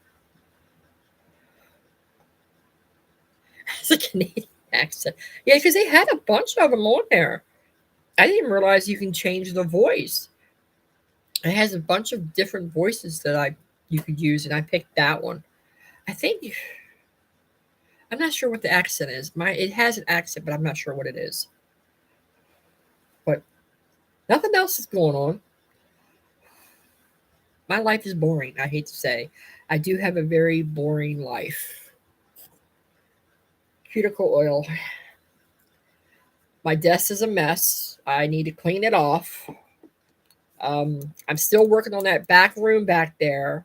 It's a Canadian accent. Yeah, because they had a bunch of them on there. I didn't realize you can change the voice. It has a bunch of different voices that I you could use, and I picked that one. I think I'm not sure what the accent is. It has an accent, but I'm not sure what it is. But nothing else is going on. My life is boring. I hate to say, I do have a very boring life. Cuticle oil. My desk is a mess. I need to clean it off. I'm still working on that back room back there.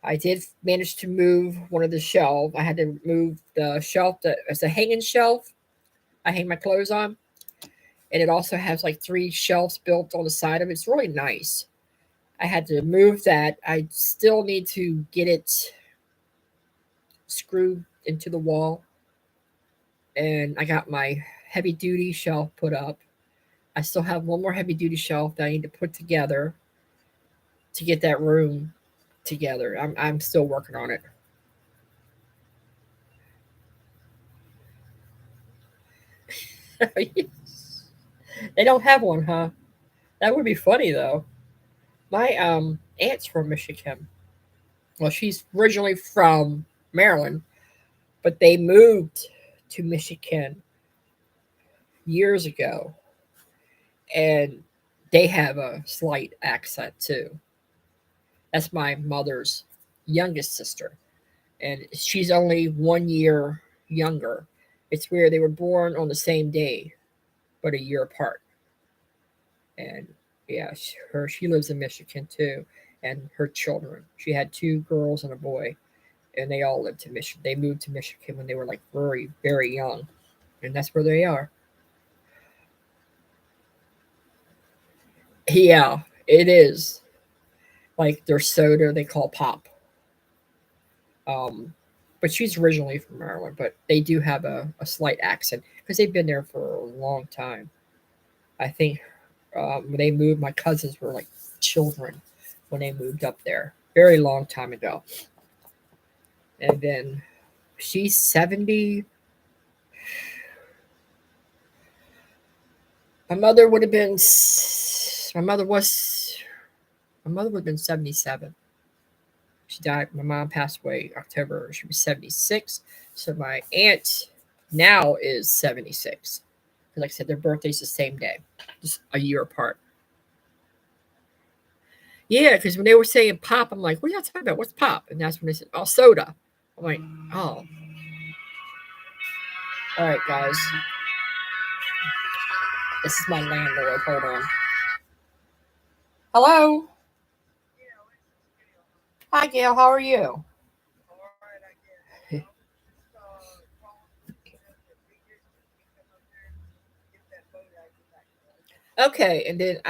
I did manage to move one of the shelves. I had to move the shelf that it's a hanging shelf I hang my clothes on. And it also has like 3 shelves built on the side of it. It's really nice. I had to move that. I still need to get it screwed into the wall. And I got my heavy duty shelf put up. I still have one more heavy duty shelf that I need to put together to get that room together. I'm still working on it. They don't have one, huh? That would be funny though. My aunt's from Michigan. Well, she's originally from Maryland, but they moved to Michigan years ago, and they have a slight accent too. That's my mother's youngest sister, and she's only 1 year younger. It's weird. They were born on the same day, but a year apart. And yeah, she lives in Michigan too, and her children. She had 2 girls and a boy, and they all lived in Michigan. They moved to Michigan when they were like very very young, and that's where they are. Yeah, it is like their soda they call pop. Um, but she's originally from Maryland, but they do have a slight accent because they've been there for a long time. I think when they moved, my cousins were like children when they moved up there, very long time ago. And then she's 70. My mother would have been. My mother was. My mother would have been 77. She died. My mom passed away October. She was 76. So my aunt now is 76. Like I said, their birthday's the same day, just a year apart. Yeah, because when they were saying pop, I'm like, what are y'all talking about? What's pop? And that's when they said, oh, soda. I'm like, oh. All right, guys. This is my landlord. Hold on. Hello. Hi, Gail. How are you? Okay, and then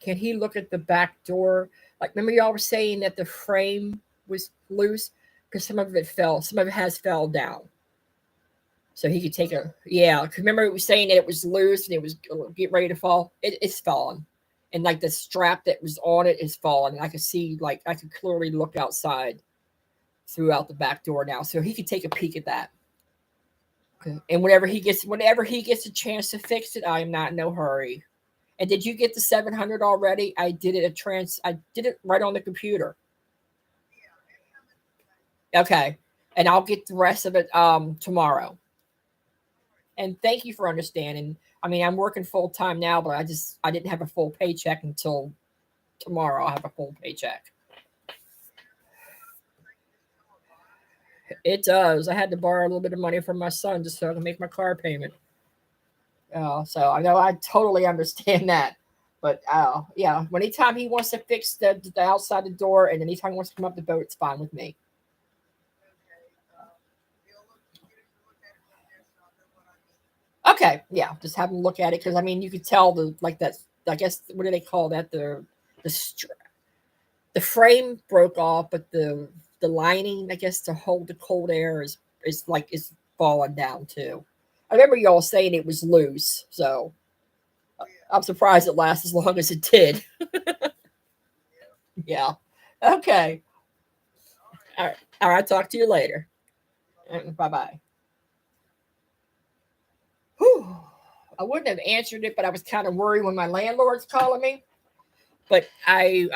can he look at the back door? Like remember y'all were saying that the frame was loose because some of it fell, some of it has fell down. So he could take a yeah. 'Cause remember it was saying that it was loose and it was get ready to fall. It's fallen, and like the strap that was on it is fallen. And I could see like I could clearly look outside throughout the back door now. So he could take a peek at that. Okay. And whenever he gets a chance to fix it, I am not in no hurry. And did you get the 700 already? I did it right on the computer. Okay. And I'll get the rest of it tomorrow. And thank you for understanding. I mean, I'm working full time now, but I didn't have a full paycheck until tomorrow. I'll have a full paycheck. It does. I had to borrow a little bit of money from my son just so I can make my car payment. So I know I totally understand that. But yeah, anytime he wants to fix the outside the door, and anytime he wants to come up the boat, it's fine with me. Okay, yeah, just have him look at it because I mean you could tell the like that. I guess what do they call that? The the frame broke off, but the lining, I guess, to hold the cold air is falling down too. I remember y'all saying it was loose, so I'm surprised it lasts as long as it did. Yeah. Okay. All right. All right. Talk to you later. Bye bye. Whew. I wouldn't have answered it, but I was kind of worried when my landlord's calling me. But I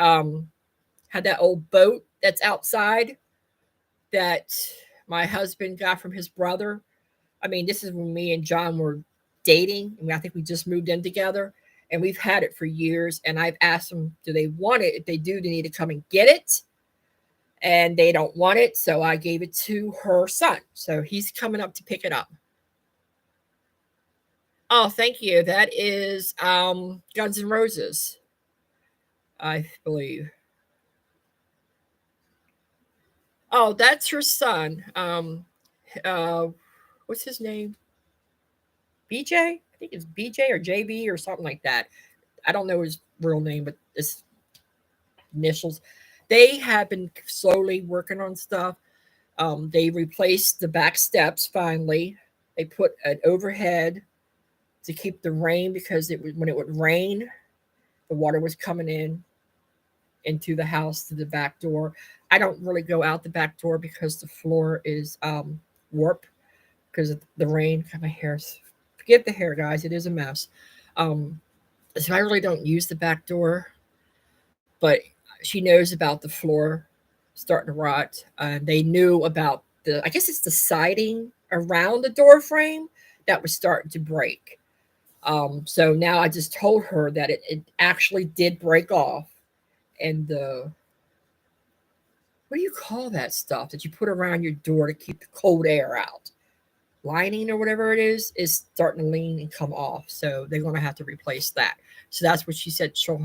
had that old boat that's outside that my husband got from his brother. I mean, this is when me and John were dating. I mean, I think we just moved in together, and we've had it for years. And I've asked them, do they want it? If they do, they need to come and get it. And they don't want it, so I gave it to her son. So he's coming up to pick it up. Oh, thank you. That is Guns N' Roses, I believe. Oh, that's her son. Uh, what's his name? BJ? I think it's BJ or JB or something like that. I don't know his real name, but it's initials. They have been slowly working on stuff. They replaced the back steps finally. They put an overhead to keep the rain because it was when it would rain, the water was coming in into the house to the back door. I don't really go out the back door because the floor is warped because of the rain. My hair's forgive the hair, guys. It is a mess. Um, so I really don't use the back door, but she knows about the floor starting to rot. They knew about I guess it's the siding around the door frame that was starting to break. So now I just told her that it actually did break off, and the what do you call that stuff that you put around your door to keep the cold air out? Lining or whatever it is starting to lean and come off. So they're going to have to replace that. So that's what she said. She'll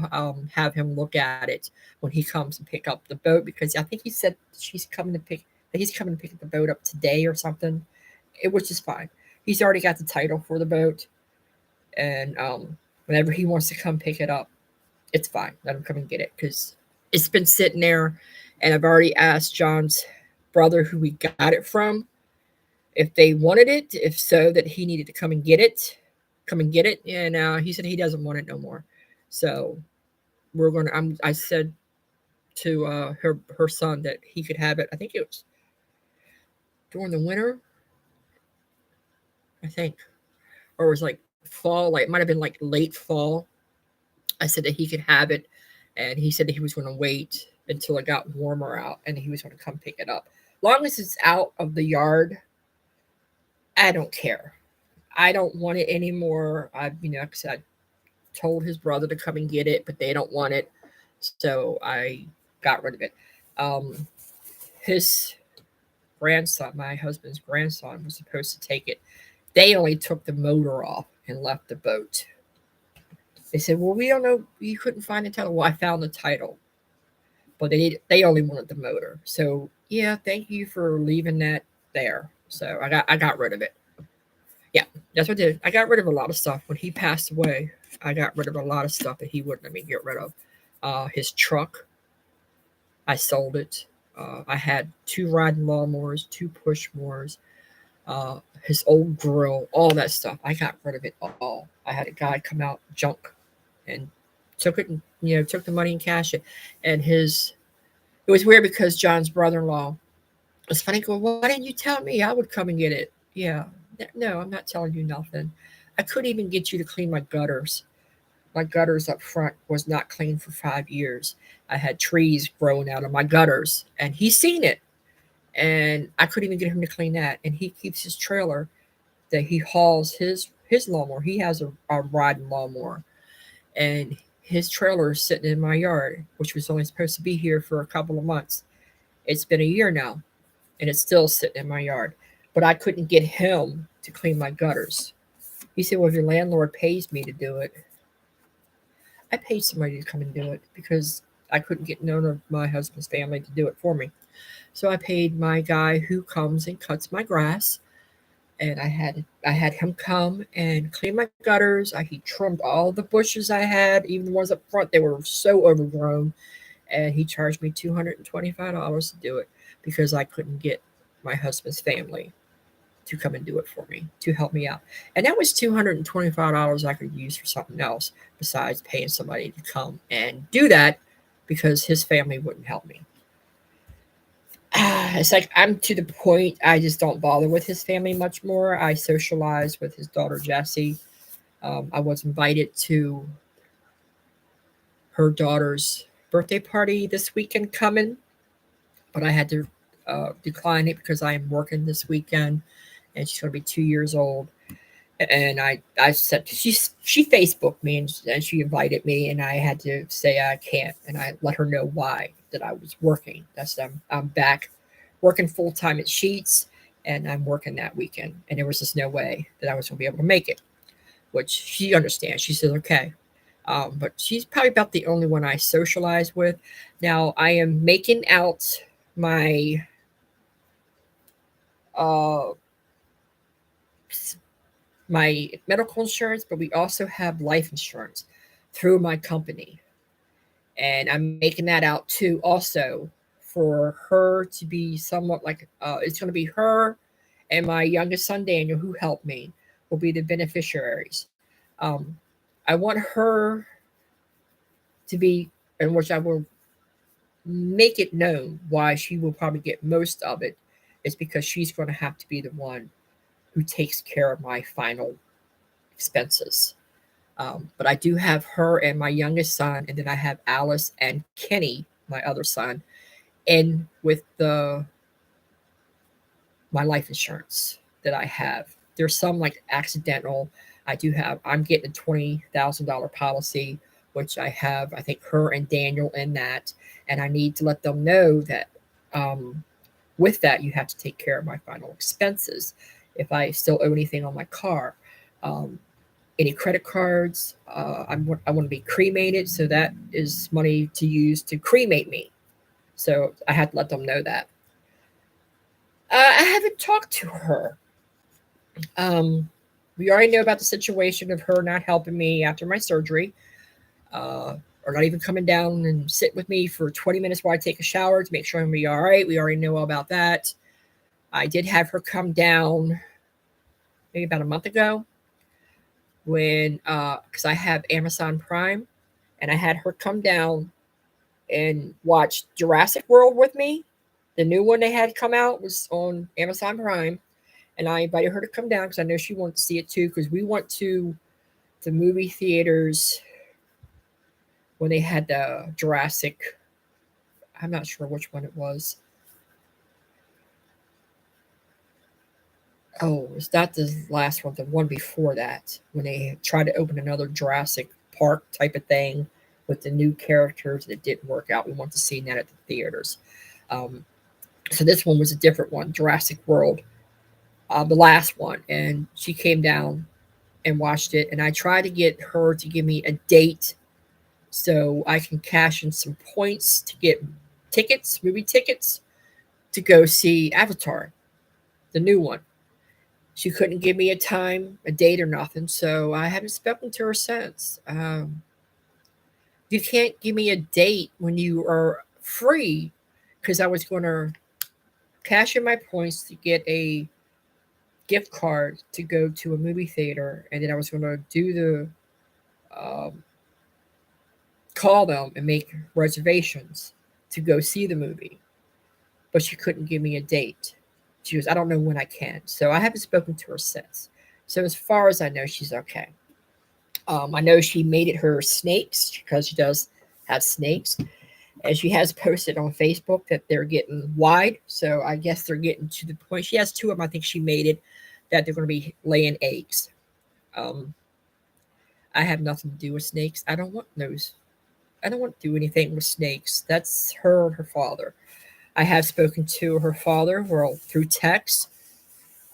have him look at it when he comes and pick up the boat because I think he said he's coming to pick the boat up today or something. Which is fine. He's already got the title for the boat, and whenever he wants to come pick it up, it's fine. Let him come and get it because it's been sitting there, and I've already asked John's brother who we got it from if they wanted it, if so, that he needed to come and get it, and he said he doesn't want it no more. So we're gonna. I said to her son that he could have it. I think it was during the winter. I think, or it was like fall. Like it might have been like late fall. I said that he could have it, and he said that he was going to wait until it got warmer out, and he was going to come pick it up. Long as it's out of the yard, I don't care. I don't want it anymore. Like I said, I told his brother to come and get it, but they don't want it, so I got rid of it. Um, his grandson, my husband's grandson, was supposed to take it. They only took the motor off and left the boat. They said, "Well, we don't know. You couldn't find the title." Well, I found the title, but they only wanted the motor. So yeah, thank you for leaving that there. So I got rid of it. Yeah, that's what I did. I got rid of a lot of stuff when he passed away. I got rid of a lot of stuff that he wouldn't let me get rid of. His truck, I sold it. I had two riding lawnmowers, two push mowers, his old grill, all that stuff. I got rid of it all. I had a guy come out junk and took it and took the money and cash it. And it was weird because John's brother-in-law was funny. Go, why didn't you tell me? I would come and get it. Yeah, no, I'm not telling you nothing. I couldn't even get you to clean my gutters. My gutters up front was not clean for 5 years. I had trees growing out of my gutters, and he's seen it. And I couldn't even get him to clean that. And he keeps his trailer that he hauls his lawnmower. He has a riding lawnmower, and his trailer is sitting in my yard, which was only supposed to be here for a couple of months. It's been a year now. and it's still sitting in my yard. But I couldn't get him to clean my gutters. He said, "Well, if your landlord pays me to do it," I paid somebody to come and do it because I couldn't get none of my husband's family to do it for me. So I paid my guy who comes and cuts my grass, and I had him come and clean my gutters. He trimmed all the bushes I had, even the ones up front. They were so overgrown, and he charged me $225 to do it because I couldn't get my husband's family to come and do it for me, to help me out. And that was $225 I could use for something else besides paying somebody to come and do that because his family wouldn't help me. It's like I'm to the point I just don't bother with his family much more. I socialize with his daughter Jessie. I was invited to her daughter's birthday party this weekend coming, but I had to decline it because I am working this weekend, and she's going to be 2 years old. And I said she Facebooked me and she invited me, and I had to say I can't, and I let her know why that I was working. That's I'm back working full time at Sheets, and I'm working that weekend, and there was just no way that I was going to be able to make it, which she understands. She says okay. But she's probably about the only one I socialize with. Now I am making out my uh, my medical insurance, but we also have life insurance through my company. And I'm making that out too, also for her to be somewhat like it's going to be her and my youngest son, Daniel, who helped me, will be the beneficiaries. Um, I want her to be, in which I will make it known why she will probably get most of it, is because she's going to have to be the one who takes care of my final expenses. But I do have her and my youngest son, and then I have Alice and Kenny, my other son, in with the my life insurance that I have. There's some like accidental. I do have. I'm getting a $20,000 policy, which I have. I think her and Daniel in that, and I need to let them know that um, with that you have to take care of my final expenses. If I still owe anything on my car, um, any credit cards. I want to be cremated, so that is money to use to cremate me. So I had to let them know that. I haven't talked to her. Um, we already know about the situation of her not helping me after my surgery, or not even coming down and sit with me for 20 minutes while I take a shower to make sure I'm gonna be all right. We already know all about that. I did have her come down maybe about a month ago when because I have Amazon Prime, and I had her come down and watch Jurassic World with me. The new one they had come out was on Amazon Prime, and I invited her to come down because I know she wanted to see it too. Because we went to the movie theaters when they had the Jurassic. I'm not sure which one it was. Oh, it's not the last one. The one before that, when they tried to open another Jurassic Park type of thing with the new characters that didn't work out. We went to see that at the theaters. Um, so this one was a different one, Jurassic World, the last one, and she came down and watched it. And I tried to get her to give me a date so I can cash in some points to get tickets, movie tickets, to go see Avatar, the new one. She couldn't give me a time, a date, or nothing, so I haven't spoken to her since. You can't give me a date when you are free, because I was going to cash in my points to get a gift card to go to a movie theater, and then I was going to do the call them and make reservations to go see the movie. But she couldn't give me a date. She goes, I don't know when I can. So I haven't spoken to her since. So as far as I know, she's okay. I know she made it her snakes because she does have snakes. And she has posted on Facebook that they're getting wide. So I guess they're getting to the point. She has two of them. I think she made it that they're going to be laying eggs. Um, I have nothing to do with snakes. I don't want to do anything with snakes. That's her and her father. I have spoken to her father, well, through text.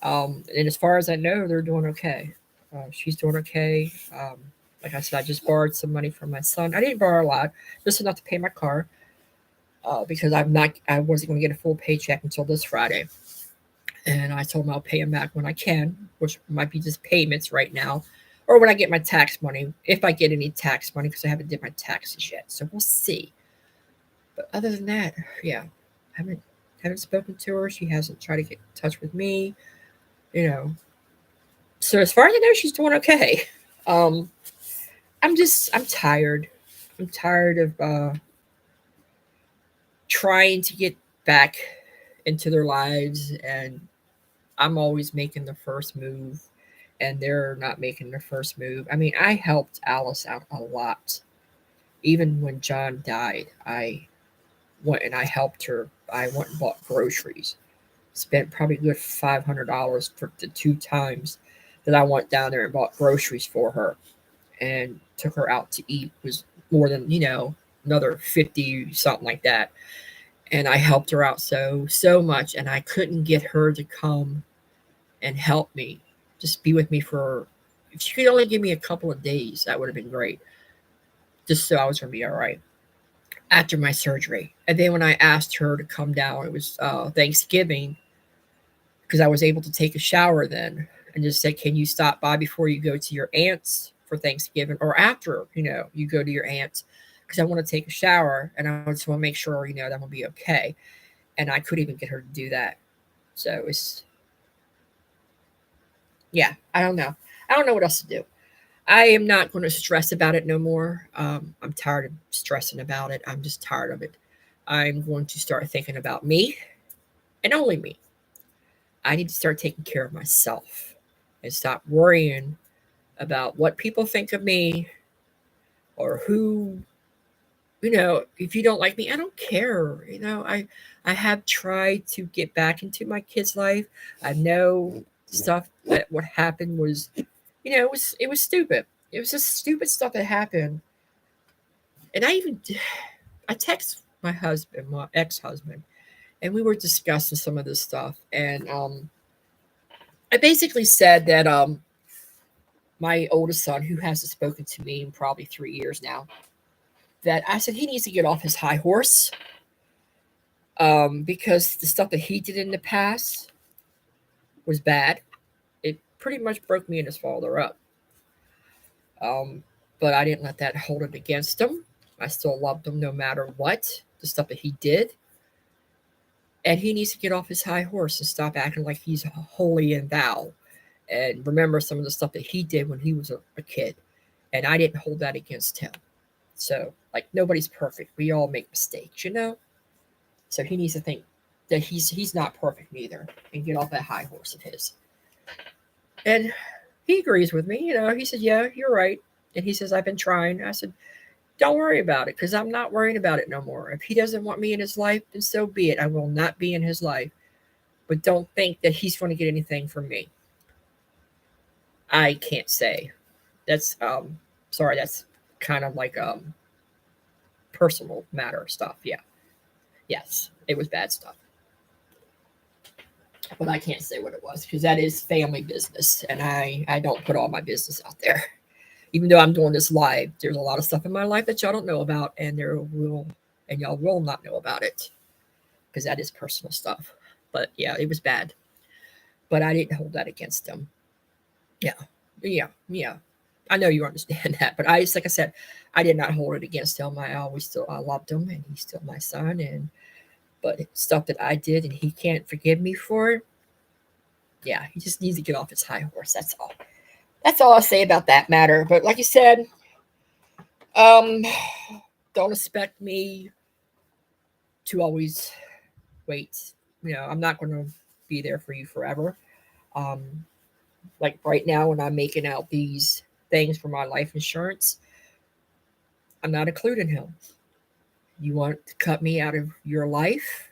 And as far as I know, they're doing okay. She's doing okay. Like I said, I just borrowed some money from my son. I didn't borrow a lot, just enough to pay my car, because I wasn't going to get a full paycheck until this Friday. And I told him I'll pay him back when I can, which might be just payments right now, or when I get my tax money, if I get any tax money, because I haven't did my taxes yet. So we'll see. But other than that, yeah, haven't spoken to her. She hasn't tried to get in touch with me. You know, so as far as I know, she's doing okay. Um, I'm tired. I'm tired of trying to get back into their lives, and I'm always making the first move, and they're not making the first move. I mean, I helped Alice out a lot. Even when John died, I went and I helped her. I went and bought groceries. Spent probably a good $500 for the 2 times that I went down there and bought groceries for her and took her out to eat. It was more than, another 50, something like that. And I helped her out so much, and I couldn't get her to come and help me. Just be with me for, if she could only give me a couple of days, that would have been great. Just so I was going to be all right after my surgery. And then when I asked her to come down, it was Thanksgiving, because I was able to take a shower then, and just said, "Can you stop by before you go to your aunt's for Thanksgiving, or after, you go to your aunt's? Because I want to take a shower, and I just want to make sure, that I'm going to be okay." And I couldn't even get her to do that. So it's, yeah, I don't know. I don't know what else to do. I am not going to stress about it no more. I'm tired of stressing about it. I'm just tired of it. I'm going to start thinking about me, and only me. I need to start taking care of myself and stop worrying about what people think of me, or who, if you don't like me, I don't care. I have tried to get back into my kid's life. I know stuff that what happened was, it was stupid. It was just stupid stuff that happened. And I text my husband, my ex-husband, and we were discussing some of this stuff. And I basically said that my oldest son, who hasn't spoken to me in probably 3 years now, that I said he needs to get off his high horse, because the stuff that he did in the past was bad. It pretty much broke me and his father up. Um, but I didn't let that hold it against him. I still loved him no matter what, the stuff that he did. And he needs to get off his high horse and stop acting like he's holy and thou. And remember some of the stuff that he did when he was a kid. And I didn't hold that against him. So, like, nobody's perfect. We all make mistakes. So he needs to think that he's not perfect either, and get off that high horse of his. And he agrees with me. He said, "Yeah, you're right." And he says, "I've been trying." I said, "Don't worry about it, because I'm not worrying about it no more. If he doesn't want me in his life, then so be it. I will not be in his life. But don't think that he's going to get anything from me." I can't say. That's sorry, that's kind of like personal matter stuff. Yeah. Yes, it was bad stuff. But I can't say what it was, because that is family business, and I don't put all my business out there. Even though I'm doing this live, there's a lot of stuff in my life that y'all don't know about, and y'all will not know about it, because that is personal stuff. But yeah, it was bad. But I didn't hold that against him. Yeah, yeah. I know you understand that, but like I said, I did not hold it against him. I loved him, and he's still my son. And but stuff that I did, and he can't forgive me for it. Yeah, he just needs to get off his high horse. That's all. That's all I'll say about that matter. But like you said, um, don't expect me to always wait. I'm not going to be there for you forever. Um, like right now, when I'm making out these things for my life insurance, I'm not including him. You want to cut me out of your life?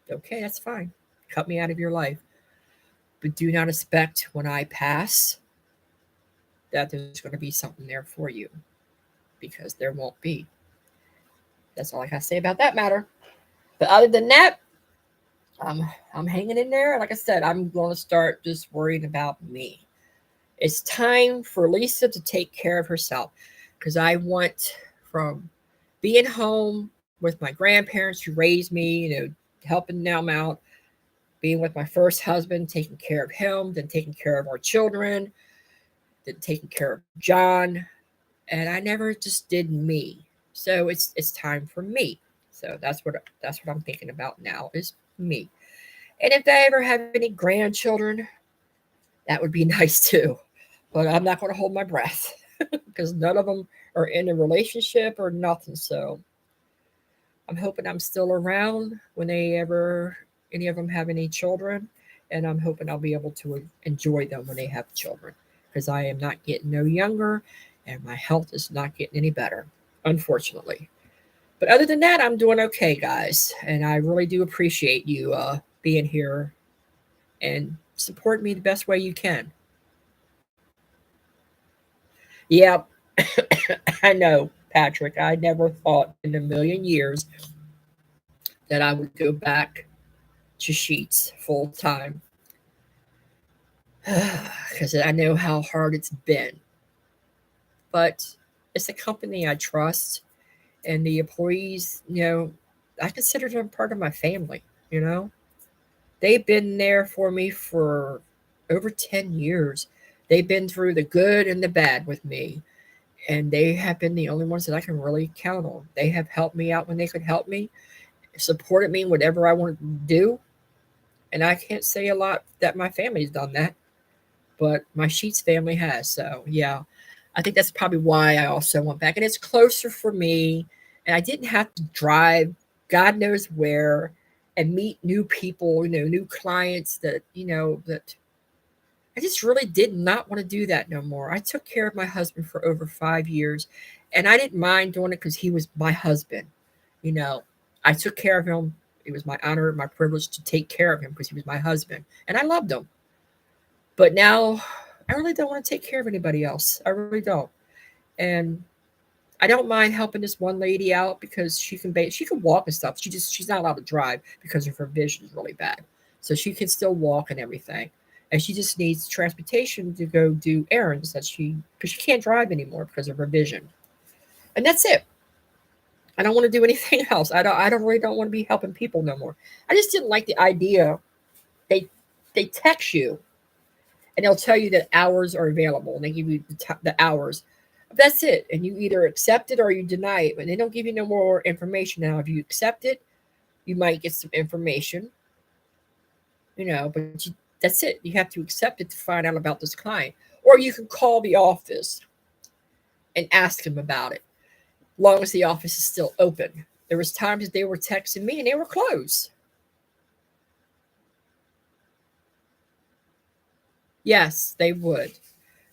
Okay, that's fine. Cut me out of your life. But do not expect when I pass that there's going to be something there for you, because there won't be. That's all I have to say about that matter. But other than that, I'm hanging in there. Like I said, I'm going to start just worrying about me. It's time for Lisa to take care of herself because I want from being home with my grandparents who raised me, helping them out, being with my first husband, taking care of him, then taking care of our children, then taking care of John, and I never just did me. So it's time for me. So that's what I'm thinking about now is me. And if I ever have any grandchildren, that would be nice too. But I'm not going to hold my breath because none of them are in a relationship or nothing. So I'm hoping I'm still around when any of them have any children. And I'm hoping I'll be able to enjoy them when they have children because I am not getting no younger and my health is not getting any better, unfortunately. But other than that, I'm doing okay, guys. And I really do appreciate you being here and support me the best way you can. Yeah, I know, Patrick. I never thought in a million years that I would go back to Sheets full time because I know how hard it's been. But it's a company I trust, and the employees, I consider them part of my family. You know, they've been there for me for over 10 years. They've been through the good and the bad with me, and they have been the only ones that I can really count on. They have helped me out when they could help me, supported me in whatever I wanted to do. And I can't say a lot that my family's done that, but my Sheets family has. So, yeah, I think that's probably why I also went back. And it's closer for me, and I didn't have to drive God knows where and meet new people, new clients that I just really did not want to do that no more. I took care of my husband for over 5 years, and I didn't mind doing it because he was my husband. You know, I took care of him. It was my honor, my privilege to take care of him because he was my husband, and I loved him. But now, I really don't want to take care of anybody else. I really don't, and I don't mind helping this one lady out because she can walk and stuff. She's not allowed to drive because of her vision is really bad. So she can still walk and everything. And she just needs transportation to go do errands because she can't drive anymore because of her vision. And that's it. I don't want to do anything else. I don't really don't want to be helping people no more. I just didn't like the idea they they text you and they'll tell you that hours are available and they give you the hours. That's it. And you either accept it or you deny it. But they don't give you no more information now. If you accept it, you might get some information, but that's it. You have to accept it to find out about this client. Or you can call the office and ask them about it, long as the office is still open. There was times that they were texting me and they were closed. Yes, they would.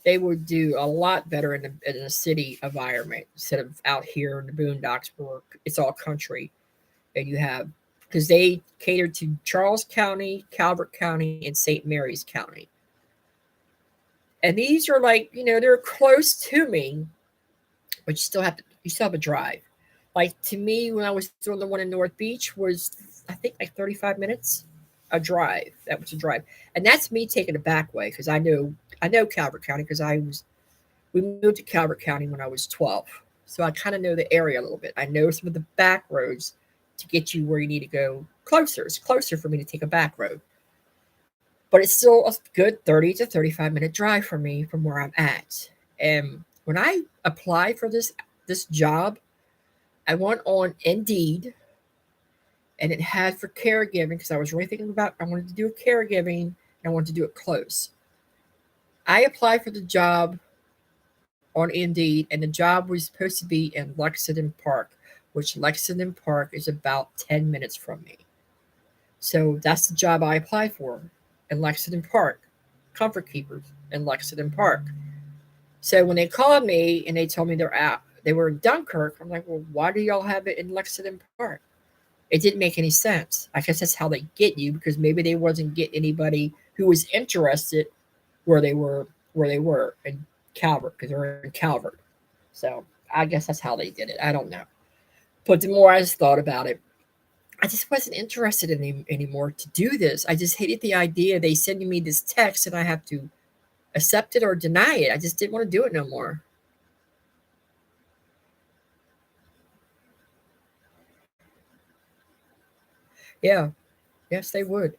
They would do a lot better in a city environment instead of out here in the boondocks where it's all country. And you have because they cater to Charles County, Calvert County, and St. Mary's County. And these are like, they're close to me, but you still have a drive. Like to me, when I was doing the one in North Beach was I think like 35 minutes a drive. That was a drive. And that's me taking the back way because I know Calvert County because we moved to Calvert County when I was 12. So I kind of know the area a little bit. I know some of the back roads to get you where you need to go closer. It's closer for me to take a back road. But it's still a good 30 to 35-minute drive for me from where I'm at. And when I applied for this job, I went on Indeed and it had for caregiving because I was really thinking about I wanted to do a caregiving and I wanted to do it close. I applied for the job on Indeed, and the job was supposed to be in Lexington Park, which Lexington Park is about 10 minutes from me. So that's the job I applied for in Lexington Park, Comfort Keepers in Lexington Park. So when they called me and they told me they were in Dunkirk, I'm like, well, why do y'all have it in Lexington Park? It didn't make any sense. I guess that's how they get you because maybe they wasn't getting anybody who was interested where they were in Calvert because they're in Calvert. So I guess that's how they did it. I don't know. But the more I just thought about it, I just wasn't interested anymore to do this. I just hated the idea they sending me this text and I have to accept it or deny it. I just didn't want to do it no more. Yeah, yes, they would.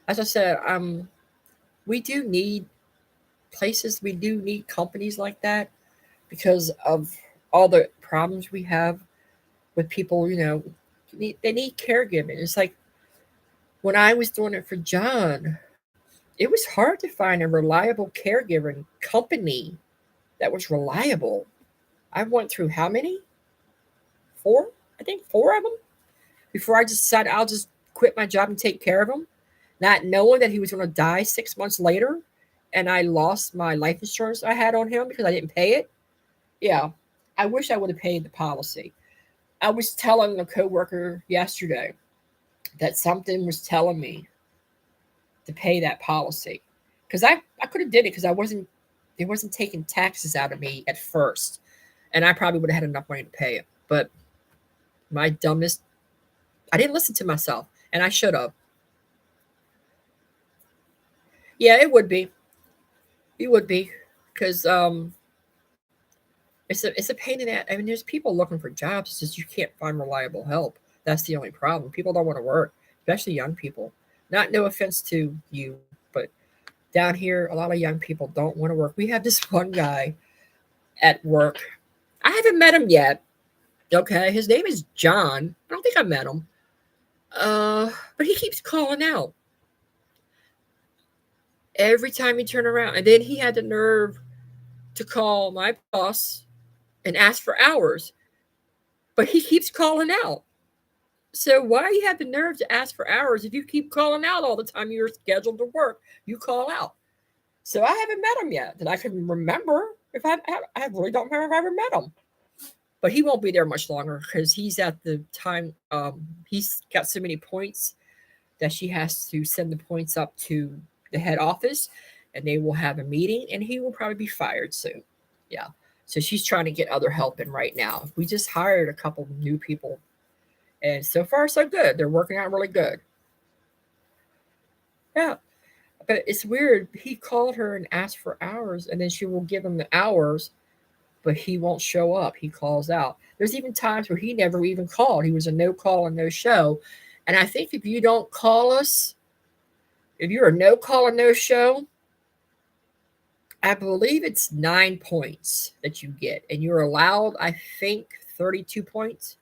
As I said, we do need places, we do need companies like that because of all the problems we have with people. They need caregiving. It's like when I was doing it for John, it was hard to find a reliable caregiving company that was reliable. I went through how many? Four? I think four of them before I decided I'll just quit my job and take care of him, not knowing that he was going to die 6 months later. And I lost my life insurance I had on him because I didn't pay it. Yeah, I wish I would have paid the policy. I was telling a coworker yesterday that something was telling me to pay that policy because I could have did it because it wasn't taking taxes out of me at first, and I probably would have had enough money to pay it. But my dumbness, I didn't listen to myself, and I should have. Yeah, it would be. It would be because it's a pain in that. I mean, there's people looking for jobs. It's just you can't find reliable help. That's the only problem. People don't want to work, especially young people. Not no offense to you, but down here, a lot of young people don't want to work. We have this one guy at work. I haven't met him yet. Okay, his name is John. I don't think I met him. But he keeps calling out every time he turn around, and then he had the nerve to call my boss and ask for hours. But he keeps calling out. So why you have the nerve to ask for hours if you keep calling out all the time you're scheduled to work? You call out. So I haven't met him yet that I can remember. If I really don't remember if I ever met him. But he won't be there much longer because he's at the time. He's got so many points that she has to send the points up to the head office, and they will have a meeting, and he will probably be fired soon. Yeah. So she's trying to get other help in right now. We just hired a couple new people, and so far so good. They're working out really good. Yeah. But it's weird. He called her and asked for hours, and then she will give him the hours, but he won't show up. He calls out. There's even times where he never even called. He was a no call and no show. And I think if you don't call us, if you're a no call and no show, I believe it's 9 points that you get. And you're allowed, I think, 32 points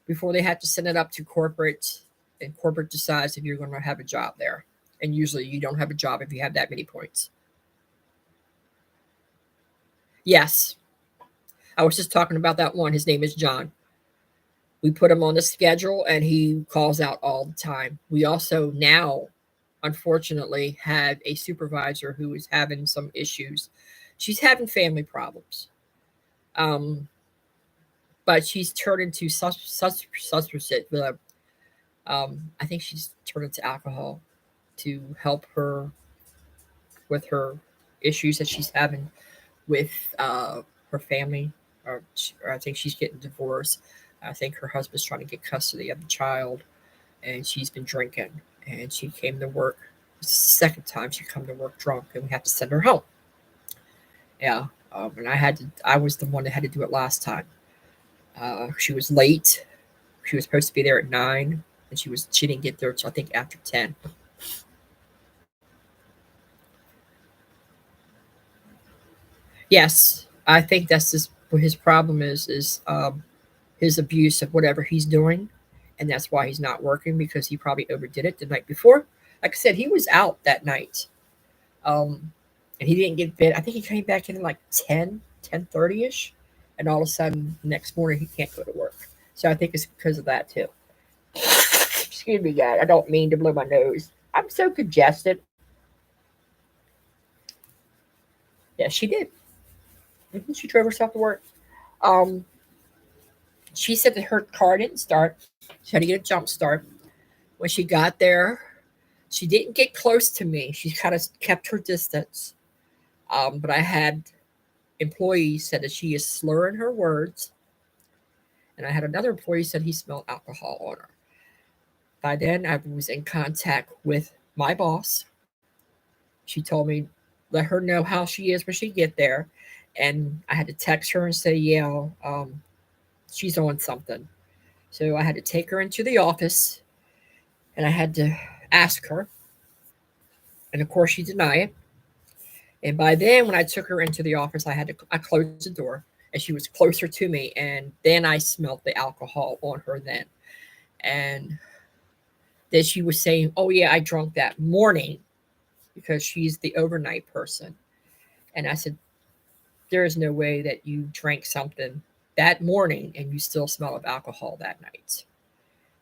before they have to send it up to corporate. And corporate decides if you're going to have a job there. And usually you don't have a job if you have that many points. Yes. I was just talking about that one. His name is John. We put him on the schedule and he calls out all the time. We also now, unfortunately, have a supervisor who is having some issues. She's having family problems. Um, but she's turned into I think she's turned into alcohol to help her with her issues that she's having with her family. Or I think she's getting divorced. I think her husband's trying to get custody of the child, and she's been drinking. And she came to work. It's the second time she come to work drunk, and we had to send her home. Yeah, and I was the one that had to do it last time. She was late. She was supposed to be there at 9, and she didn't get there until I think after 10. Yes, I think that's what his problem is his abuse of whatever he's doing, and that's why he's not working because he probably overdid it the night before. Like I said, he was out that night, um, and he didn't get fit. I think he came back in like 10:30 ish, and all of a sudden next morning he can't go to work. So I think it's because of that too. Excuse me, guys. I don't mean to blow my nose. I'm so congested. Yeah, she did. She drove herself to work. Um, she said that her car didn't start. She had to get a jump start. When she got there, she didn't get close to me. She kind of kept her distance. But I had employees said that she is slurring her words, and I had another employee said he smelled alcohol on her. By then, I was in contact with my boss. She told me, let her know how she is when she get there. And I had to text her and say, yeah, she's on something. So I had to take her into the office and I had to ask her. And of course, she denied it. And by then, when I took her into the office, I closed the door and she was closer to me. And then I smelled the alcohol on her then. And then she was saying, oh, yeah, I drunk that morning because she's the overnight person. And I said, there is no way that you drank something that morning and you still smell of alcohol that night.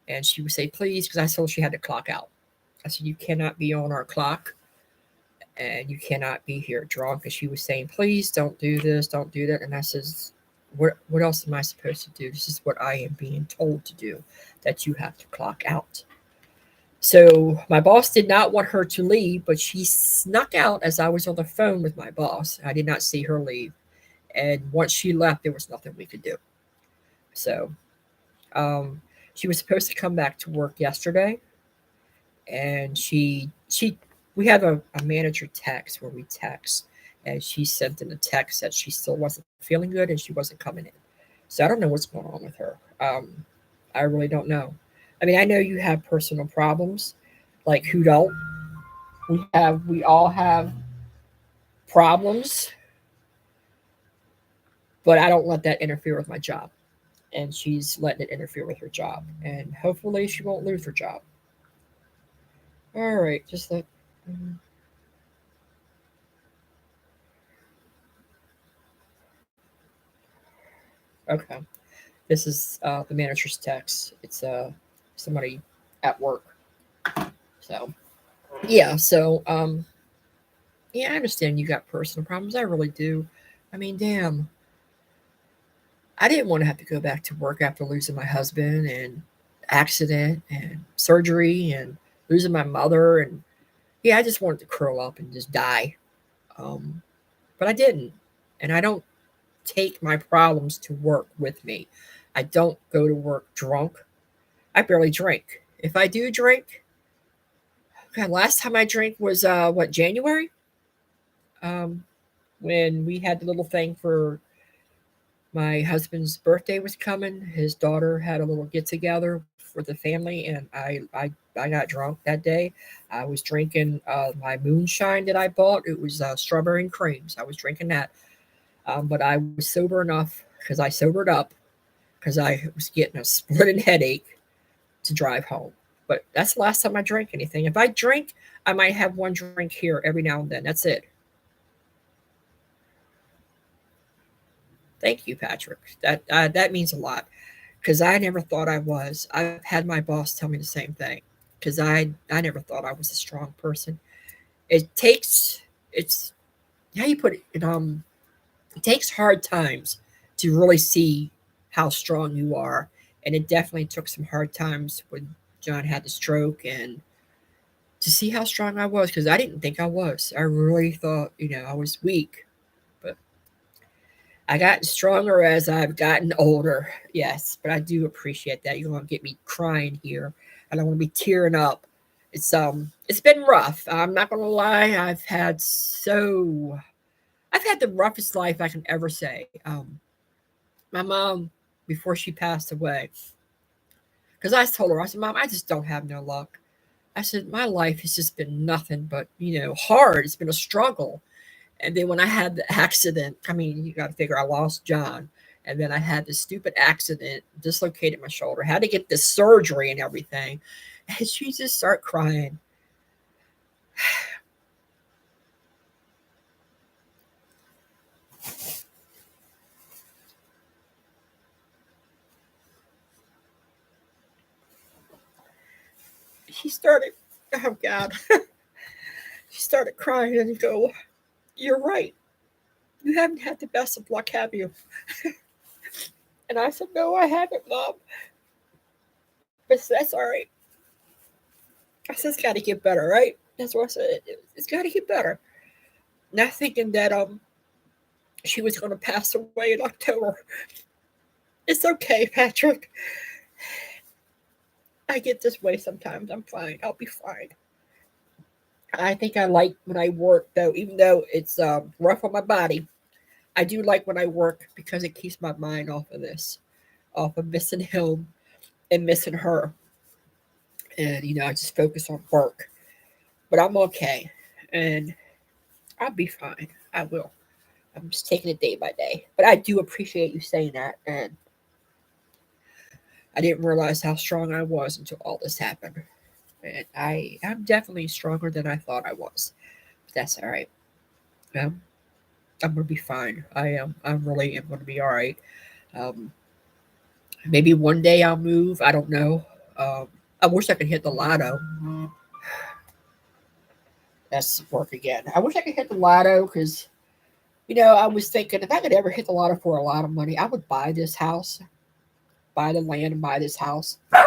And she would say, please, because I told her she had to clock out. I said, you cannot be on our clock and you cannot be here drunk. And she was saying, please don't do this, don't do that. And I says, what else am I supposed to do? This is what I am being told to do, that you have to clock out. So my boss did not want her to leave, but she snuck out as I was on the phone with my boss. I did not see her leave. And once she left, there was nothing we could do. So um, she was supposed to come back to work yesterday, and she we have a manager text where we text, and she sent in a text that she still wasn't feeling good and she wasn't coming in. So I don't know what's going on with her. I really don't know. I mean, I know you have personal problems, like who don't? We all have problems, but I don't let that interfere with my job. And she's letting it interfere with her job. And hopefully she won't lose her job. All right, just like. Okay. This is the manager's text. It's somebody at work. So yeah, yeah, I understand you got personal problems. I really do. I mean, damn. I didn't want to have to go back to work after losing my husband and accident and surgery and losing my mother, and yeah, I just wanted to curl up and just die. Um, but I didn't. And I don't take my problems to work with me. I don't go to work drunk. I barely drink. If I do drink, God, last time I drank was what, January? Um, when we had the little thing for my husband's birthday was coming. His daughter had a little get together for the family, and I got drunk that day. I was drinking my moonshine that I bought. It was strawberry and creams. I was drinking that, but I was sober enough because I sobered up because I was getting a splitting headache to drive home. But that's the last time I drank anything. If I drink, I might have one drink here every now and then. That's it. Thank you, Patrick. That means a lot because I never thought I was. I've had my boss tell me the same thing because I never thought I was a strong person. It takes it's how you put it. It takes hard times to really see how strong you are, and it definitely took some hard times when John had the stroke and to see how strong I was because I didn't think I was. I really thought I was weak, but I got stronger as I've gotten older. Yes, but I do appreciate that. You're gonna get me crying here. I don't want to be tearing up. It's been rough. I'm not gonna lie. I've had the roughest life I can ever say. My mom, before she passed away, because I told her, I said, Mom, I just don't have no luck. I said, my life has just been nothing but, hard. It's been a struggle. And then when I had the accident, I mean, you got to figure I lost John. And then I had this stupid accident, dislocated my shoulder, had to get this surgery and everything. And she just started crying. She started, oh God, she started crying and go, you're right. You haven't had the best of luck, have you? And I said, no, I haven't, Mom. But that's all right. I said, it's got to get better, right? That's what I said. It's got to get better. Not thinking that she was going to pass away in October. It's okay, Patrick. I get this way sometimes. I'm fine. I'll be fine. I think I like when I work though, even though it's rough on my body. I do like when I work because it keeps my mind off of this, off of missing him and missing her. And I just focus on work. But I'm okay. And I'll be fine. I will. I'm just taking it day by day. But I do appreciate you saying that. And I didn't realize how strong I was until all this happened. And I'm definitely stronger than I thought I was. But that's all right. Um, I'm gonna be fine. I am. I really am gonna be all right. Um, maybe one day I'll move. I don't know. I wish I could hit the lotto. That's work again. I wish I could hit the lotto because I was thinking if I could ever hit the lotto for a lot of money, I would buy this house, buy the land, and buy this house. And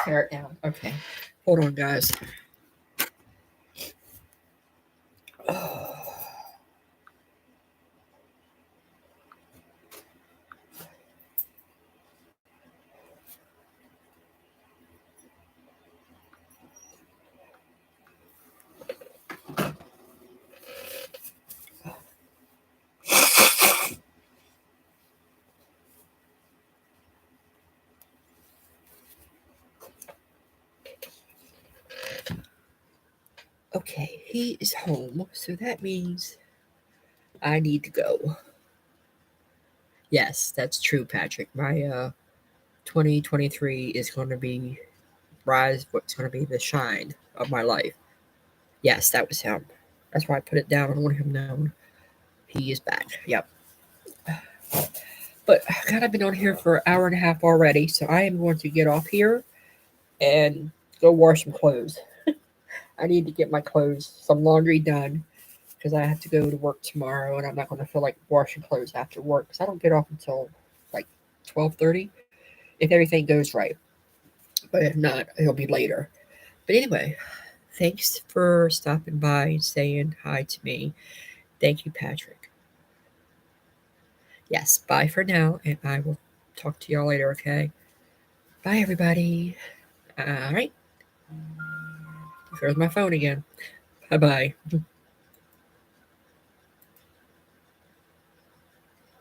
tear it down. Okay, hold on, guys. Okay, he is home, so that means I need to go. Yes, that's true, Patrick. My 2023 is going to be what's going to be the shine of my life. Yes, that was him. That's why I put it down. I want him known. He is back. Yep. But God, I've been on here for an hour and a half already, so I am going to get off here and go wash some clothes. I need to get my clothes, some laundry done, because I have to go to work tomorrow, and I'm not going to feel like washing clothes after work because I don't get off until like 12:30 if everything goes right. But if not, it'll be later. But anyway, thanks for stopping by and saying hi to me. Thank you, Patrick. Yes, bye for now, and I will talk to y'all later, okay? Bye, everybody. All right. There's my phone again. Bye bye.